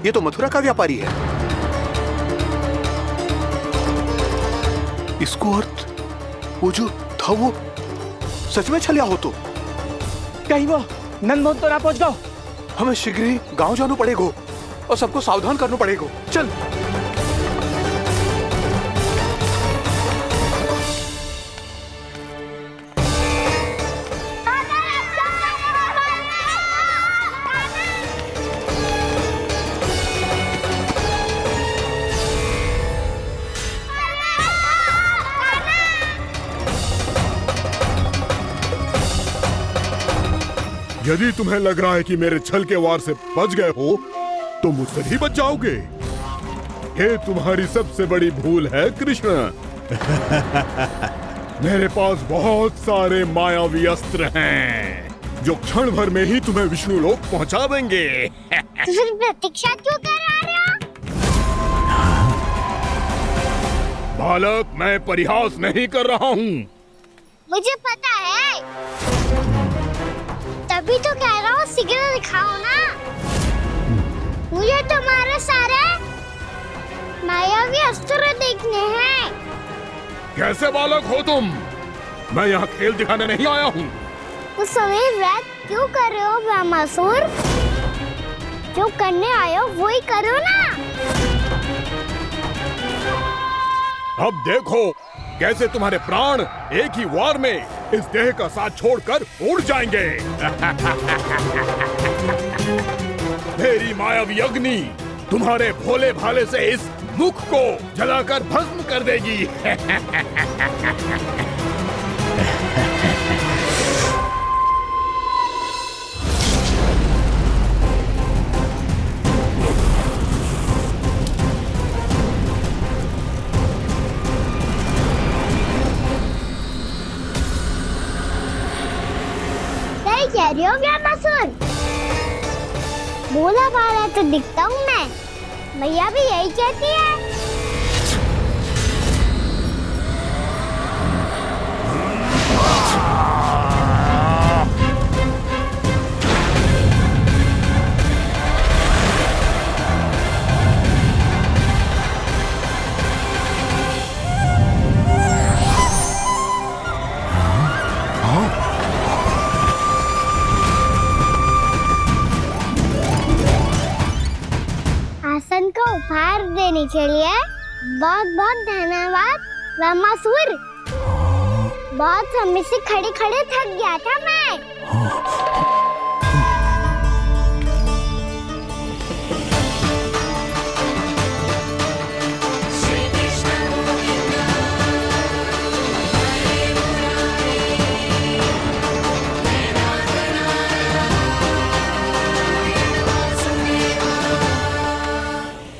ये तो मथुरा का व्यापारी है। इसको अर्थ वो जो था वो सच में छलिया हो तो कहीं वो नंदमोहन तो ना पहुंच गो। हमें शीघ्र ही गांव जाना पड़ेगा और सबको सावधान करना पड़ेगा। चल। यदि तुम्हें लग रहा है कि मेरे छल के वार से बच गए हो तो मुझसे भी बच जाओगे। ये तुम्हारी सबसे बड़ी भूल है कृष्ण। मेरे पास बहुत सारे मायावी अस्त्र हैं जो क्षण भर में ही तुम्हें विष्णु लोक पहुंचा देंगे। तो फिर प्रतीक्षा क्यों कर रहे हो? बालक, मैं परिहास नहीं कर रहा हूँ। मुझे पता है, तभी तो कह रहा हूँ शीघ्र दिखाओ ना। मुझे तुम्हारे सारे मायावी अस्त्र देखने हैं। कैसे बालक हो तुम? मैं यहाँ खेल दिखाने नहीं आया हूँ। तो सवेरे व्रत क्यों कर रहे हो ब्रह्मासुर? जो करने आए हो वो ही करो ना। अब देखो कैसे तुम्हारे प्राण एक ही वार में इस देह का साथ छोड़कर उड़ जाएंगे। मेरी मायावी अग्नि तुम्हारे भोले भाले से इस मुख को जलाकर भस्म कर देगी। सही कह रही हो ब्रह्मासुर। भोला भाला तो दिखता हूँ मैं, मैया भी यही कहती है। आसन को उपहार देने के लिए बहुत बहुत धन्यवाद ब्रह्मासुर। बहुत समय से खड़े खड़े थक गया था मैं।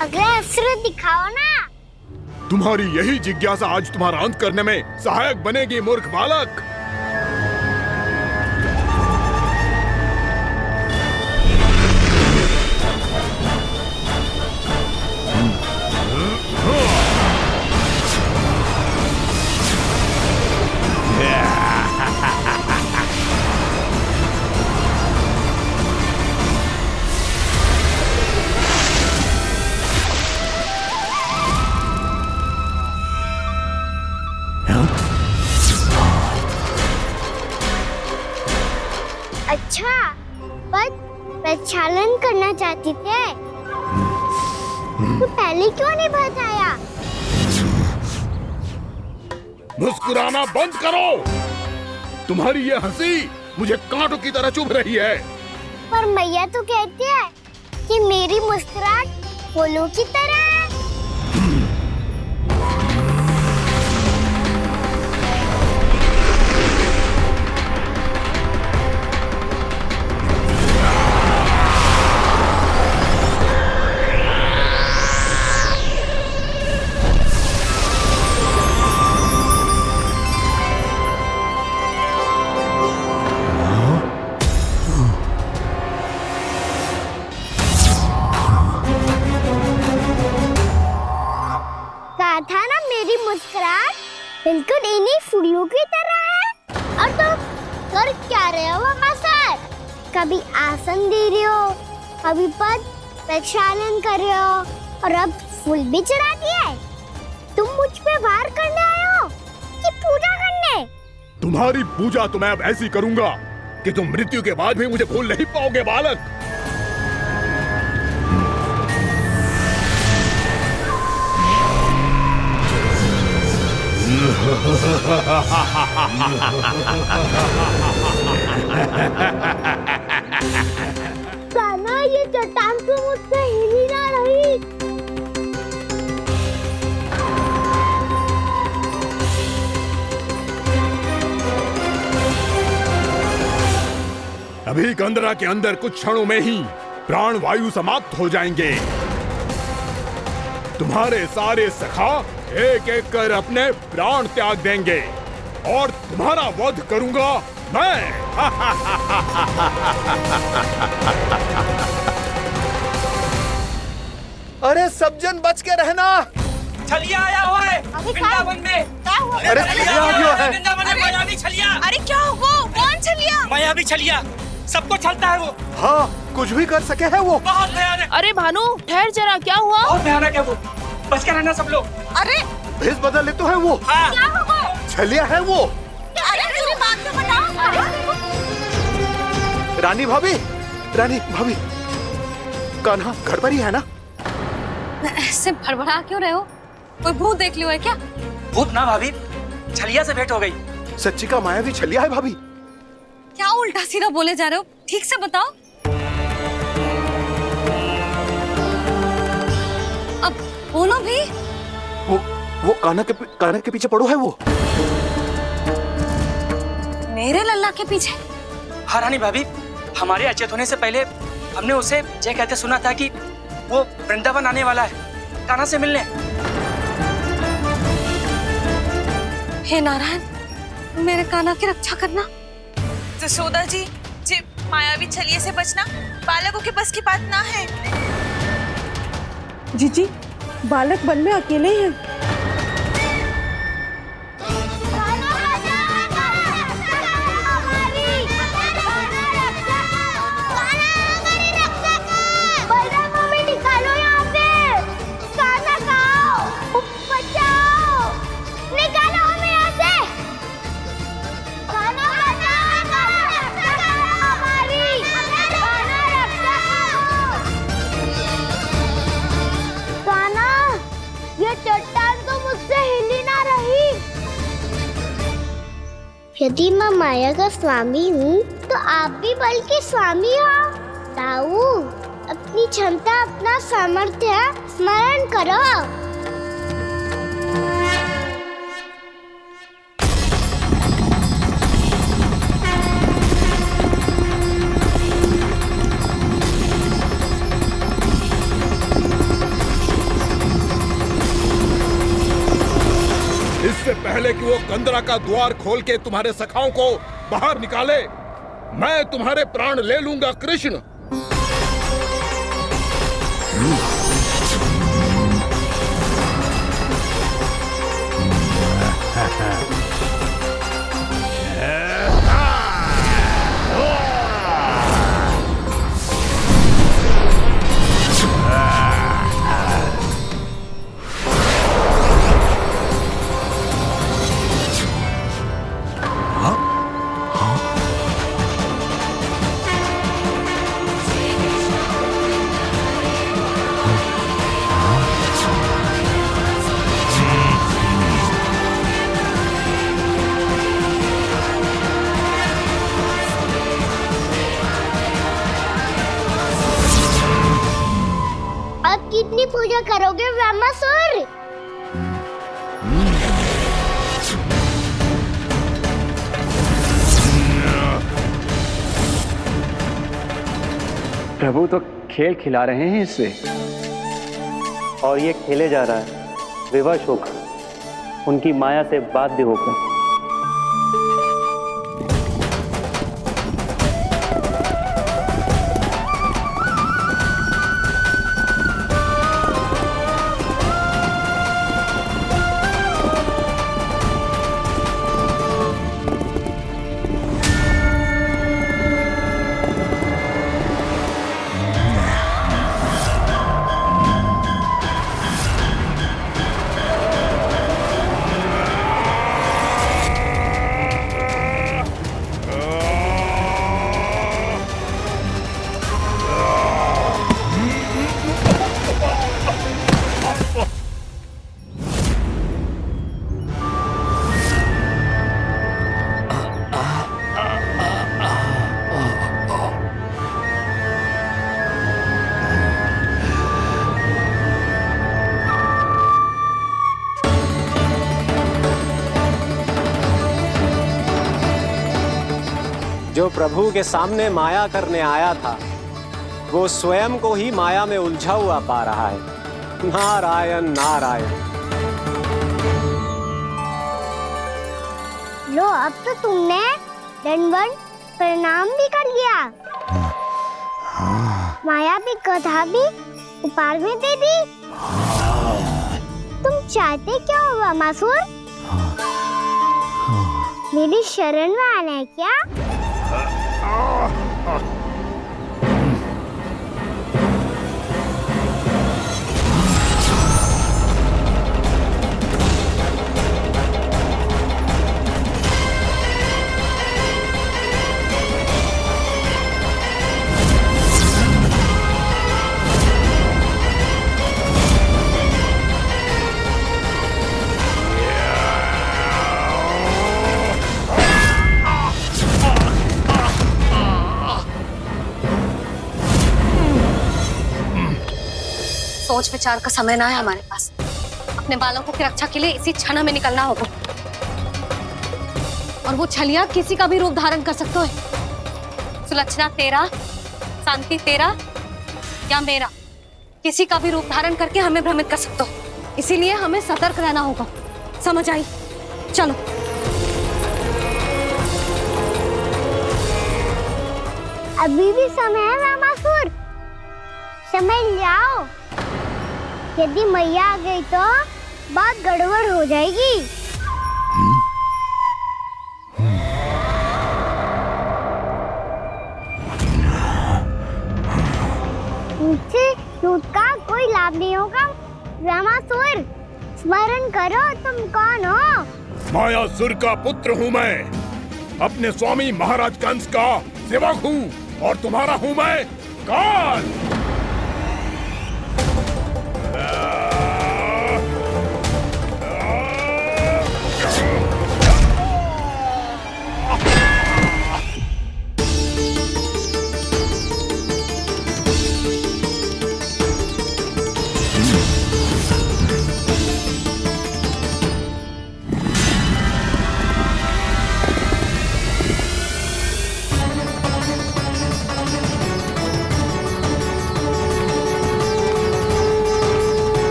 अगला अस्त्र दिखाओ ना। तुम्हारी यही जिज्ञासा आज तुम्हारा अंत करने में सहायक बनेगी मूर्ख बालक। अच्छा, पर प्रक्षालन करना चाहती थे तो पहले क्यों नहीं बताया? मुस्कुराना बंद करो। तुम्हारी ये हंसी मुझे कांटों की तरह चुभ रही है। पर मैया तो कहती है कि मेरी मुस्कुराहट फूलों की तरह है। था ना मेरी मुस्कुराहट बिल्कुल इन्हीं फूलों की तरह है। और तुम कर क्या रहे हो ब्रह्मासुर? कभी आसन दे रहे हो, कभी पद प्रक्षालन कर रहे हो और अब फूल भी चढ़ा दिए। तुम मुझ पे वार करने आए हो कि पूजा करने? तुम्हारी पूजा तो मैं अब ऐसी करूंगा कि तुम मृत्यु के बाद भी मुझे भूल नहीं पाओगे बालक। कान्हा, ये चट्टान तो मुझसे हिल ही ना रही। अभी कंदरा के अंदर कुछ क्षणों में ही प्राण वायु समाप्त हो जाएंगे। तुम्हारे सारे सखा एक एक कर अपने प्राण त्याग देंगे और तुम्हारा वध करूंगा मैं। अरे सब जन बच के रहना। छलिया आया हुआ है वृंदावन में। क्या हुआ? अरे छलिया आ गया है। वृंदावन में मायावी छलिया। अरे क्या होगा? कौन छलिया? मायावी छलिया, सबको छलता है वो। हाँ, कुछ भी कर सके है वो। बहुत भयानक। अरे भानु, ठहर जरा, क्या हुआ? बहुत भयानक है वो, बच के रहना सब लोग। अरे भेष बदल ले तो है वो। हाँ। क्या होगा? छलिया है वो। अरे पूरी बात तो बताओ। रानी भाभी, रानी भाभी, कान्हा घर पर ही है ना? ऐसे भड़बड़ा क्यों रहे हो? कोई भूत देख लियो है क्या? भूत ना भाभी, छलिया से भेंट हो गई। सच्ची का मायावी छलिया है भाभी। क्या उल्टा सीधा बोले जा रहे हो? ठीक से बताओ। अब बोलो भी। वो कान्हा के पीछे पड़ो है वो। मेरे लल्ला के पीछे? हाँ रानी भाभी, हमारे अचेत होने से पहले हमने उसे ये कहते सुना था कि वो वृंदावन आने वाला है कान्हा से मिलने। हे नारायण, मेरे कान्हा की रक्षा करना। जसोदा जी, मायावी छलिए से बचना बालकों के बस की बात ना है। जीजी, बालक वन में अकेले हैं। यदि मैं माया का स्वामी हूँ तो आप भी बल के स्वामी हो। ताऊ, अपनी क्षमता, अपना सामर्थ्य स्मरण करो। इससे पहले कि वो कंदरा का द्वार खोल के तुम्हारे सखाओं को बाहर निकाले, मैं तुम्हारे प्राण ले लूंगा कृष्ण। कितनी पूजा करोगे ब्रह्मासुर? प्रभु तो खेल खिला रहे हैं इससे, और ये खेले जा रहा है विवश होकर, उनकी माया से बाध्य होकर। जो प्रभु के सामने माया करने आया था, वो स्वयं को ही माया में उलझा हुआ पा रहा है। नारायण नारायण। लो, अब तो तुमने दंडवत प्रणाम भी कर लिया, माया भी, कथा भी, उपहार भी दे दी। तुम चाहते क्या हो ब्रह्मासुर? मेरी शरण में आना है क्या? सोच विचार का समय ना है हमारे पास। अपने बालकों की रक्षा के लिए इसी क्षण हमें निकलना होगा। और वो छलिया किसी का भी रूप धारण कर सकते हो। सुलक्षणा तेरा, शांति तेरा या मेरा, किसी का भी रूप धारण करके हमें भ्रमित कर सकते हो। इसीलिए हमें सतर्क रहना होगा। समझ आई? चलो। अभी भी समय है रामासुर, समझ जाओ। यदि मैया आ गई तो बात गड़बड़ हो जाएगी। मुझसे झूठ का कोई लाभ नहीं होगा। रामासुर, स्मरण करो तुम कौन हो। मायासुर का पुत्र हूँ मैं, अपने स्वामी महाराज कंस का सेवक हूँ और तुम्हारा हूँ मैं काल।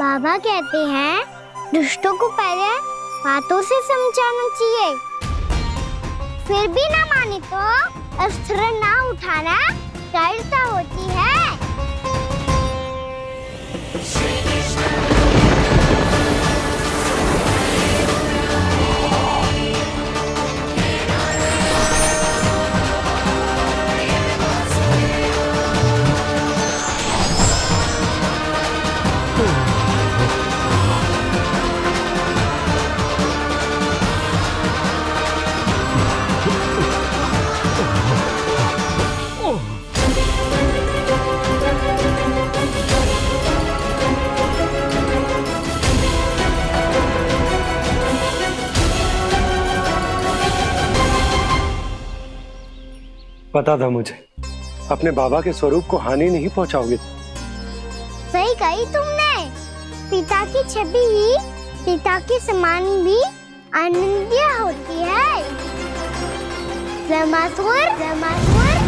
बाबा कहते हैं दुष्टों को पहले बातों से समझाना चाहिए, फिर भी ना माने तो अस्त्र ना उठाना दृढ़ता होती है। पता था मुझे, अपने बाबा के स्वरूप को हानि नहीं पहुंचाओगे। सही कही तुमने। पिता की छवि ही पिता के समान भी आनंदीय होती है। रामासुर, रामासुर।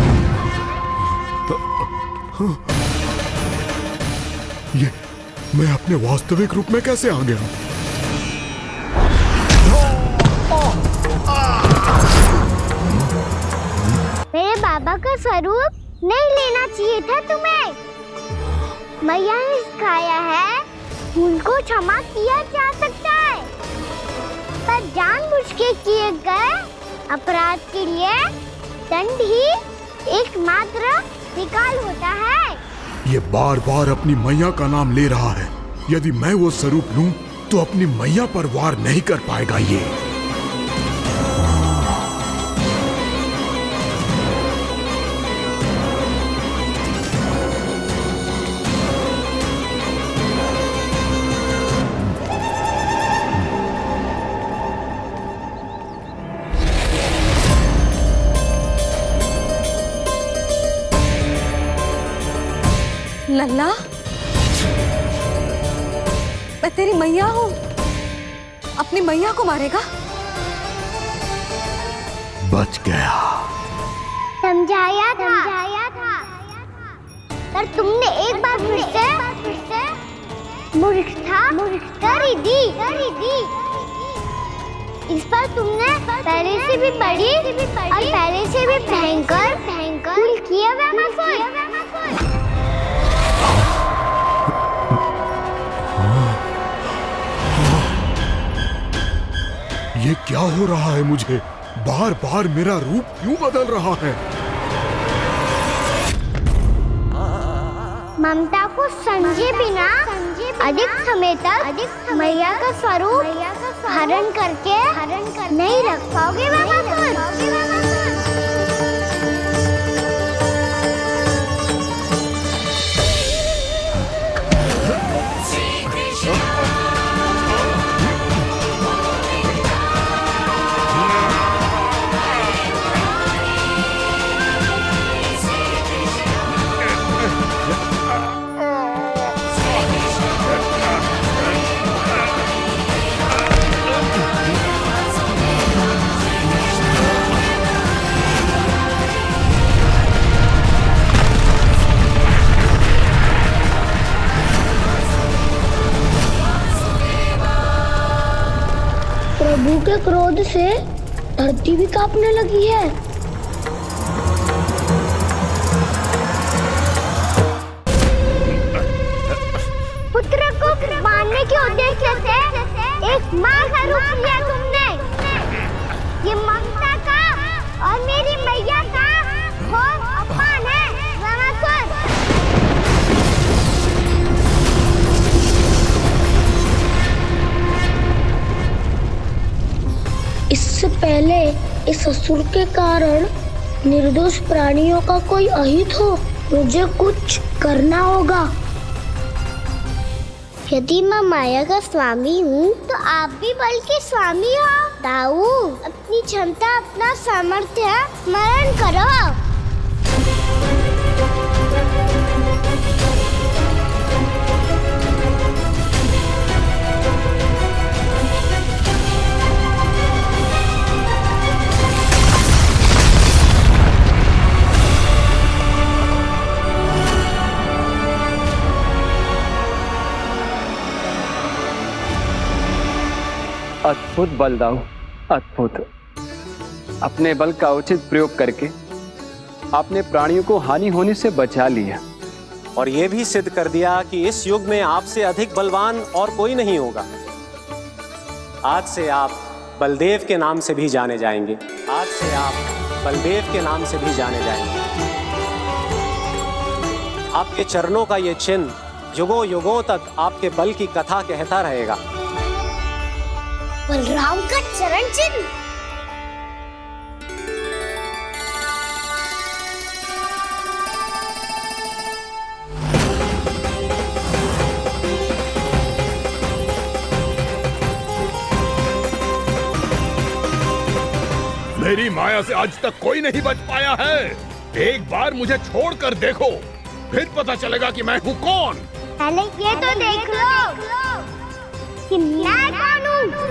ये मैं अपने वास्तविक रूप में कैसे आ गया? मेरे बाबा का स्वरूप नहीं लेना चाहिए था तुम्हें। मैया ने सिखाया है भूल को क्षमा किया जा सकता है, पर जानबूझ के किए गए अपराध के लिए दंड ही एकमात्र विकल्प होता है। ये बार बार अपनी मैया का नाम ले रहा है। यदि मैं वो स्वरूप लूं तो अपनी मैया पर वार नहीं कर पाएगा ये। लल्ला, मैं तेरी मैया हूँ, अपनी मैया को मारेगा? बच गया। समझाया था, पर तुमने एक बार फिर से मूर्खता कर ही दी। इस पर तुमने पहले से भी बड़ी और पहले से भी भयंकर भूल किया रामासुर। ये क्या हो रहा है मुझे? बार बार मेरा रूप क्यों बदल रहा है? ममता को समझे बिना अधिक समय तक मैया का स्वरूप हरण करके नहीं रख पाओगे रामासुर। प्रभु के क्रोध से धरती भी कांपने लगी है। पुत्र को मारने के उद्देश्य से एक माँ का रूप लिया तुमने। ये ममता का और मेरी मैया का घोर अपमान है रावणासुर। इससे पहले इस असुर के कारण निर्दोष प्राणियों का कोई अहित हो, मुझे कुछ करना होगा। यदि मैं माया का स्वामी हूँ तो आप भी बल के स्वामी हो। दाऊ, अपनी क्षमता, अपना सामर्थ्य स्मरण करो। अद्भुत बलदाऊ, अद्भुत। अपने बल का उचित प्रयोग करके आपने प्राणियों को हानि होने से बचा लिया और ये भी सिद्ध कर दिया कि इस युग में आपसे अधिक बलवान और कोई नहीं होगा। आज से आप बलदेव के नाम से भी जाने जाएंगे। आज से आप बलदेव के नाम से भी जाने जाएंगे। आपके चरणों का ये चिन्ह युगों युगों तक आपके बल की कथा कहता रहेगा। बलराम का चरण चिन्ह। मेरी माया से आज तक कोई नहीं बच पाया है। एक बार मुझे छोड़कर देखो, फिर पता चलेगा कि मैं हूँ कौन। पहले ये तो देख लो कि मैं कौन हूँ।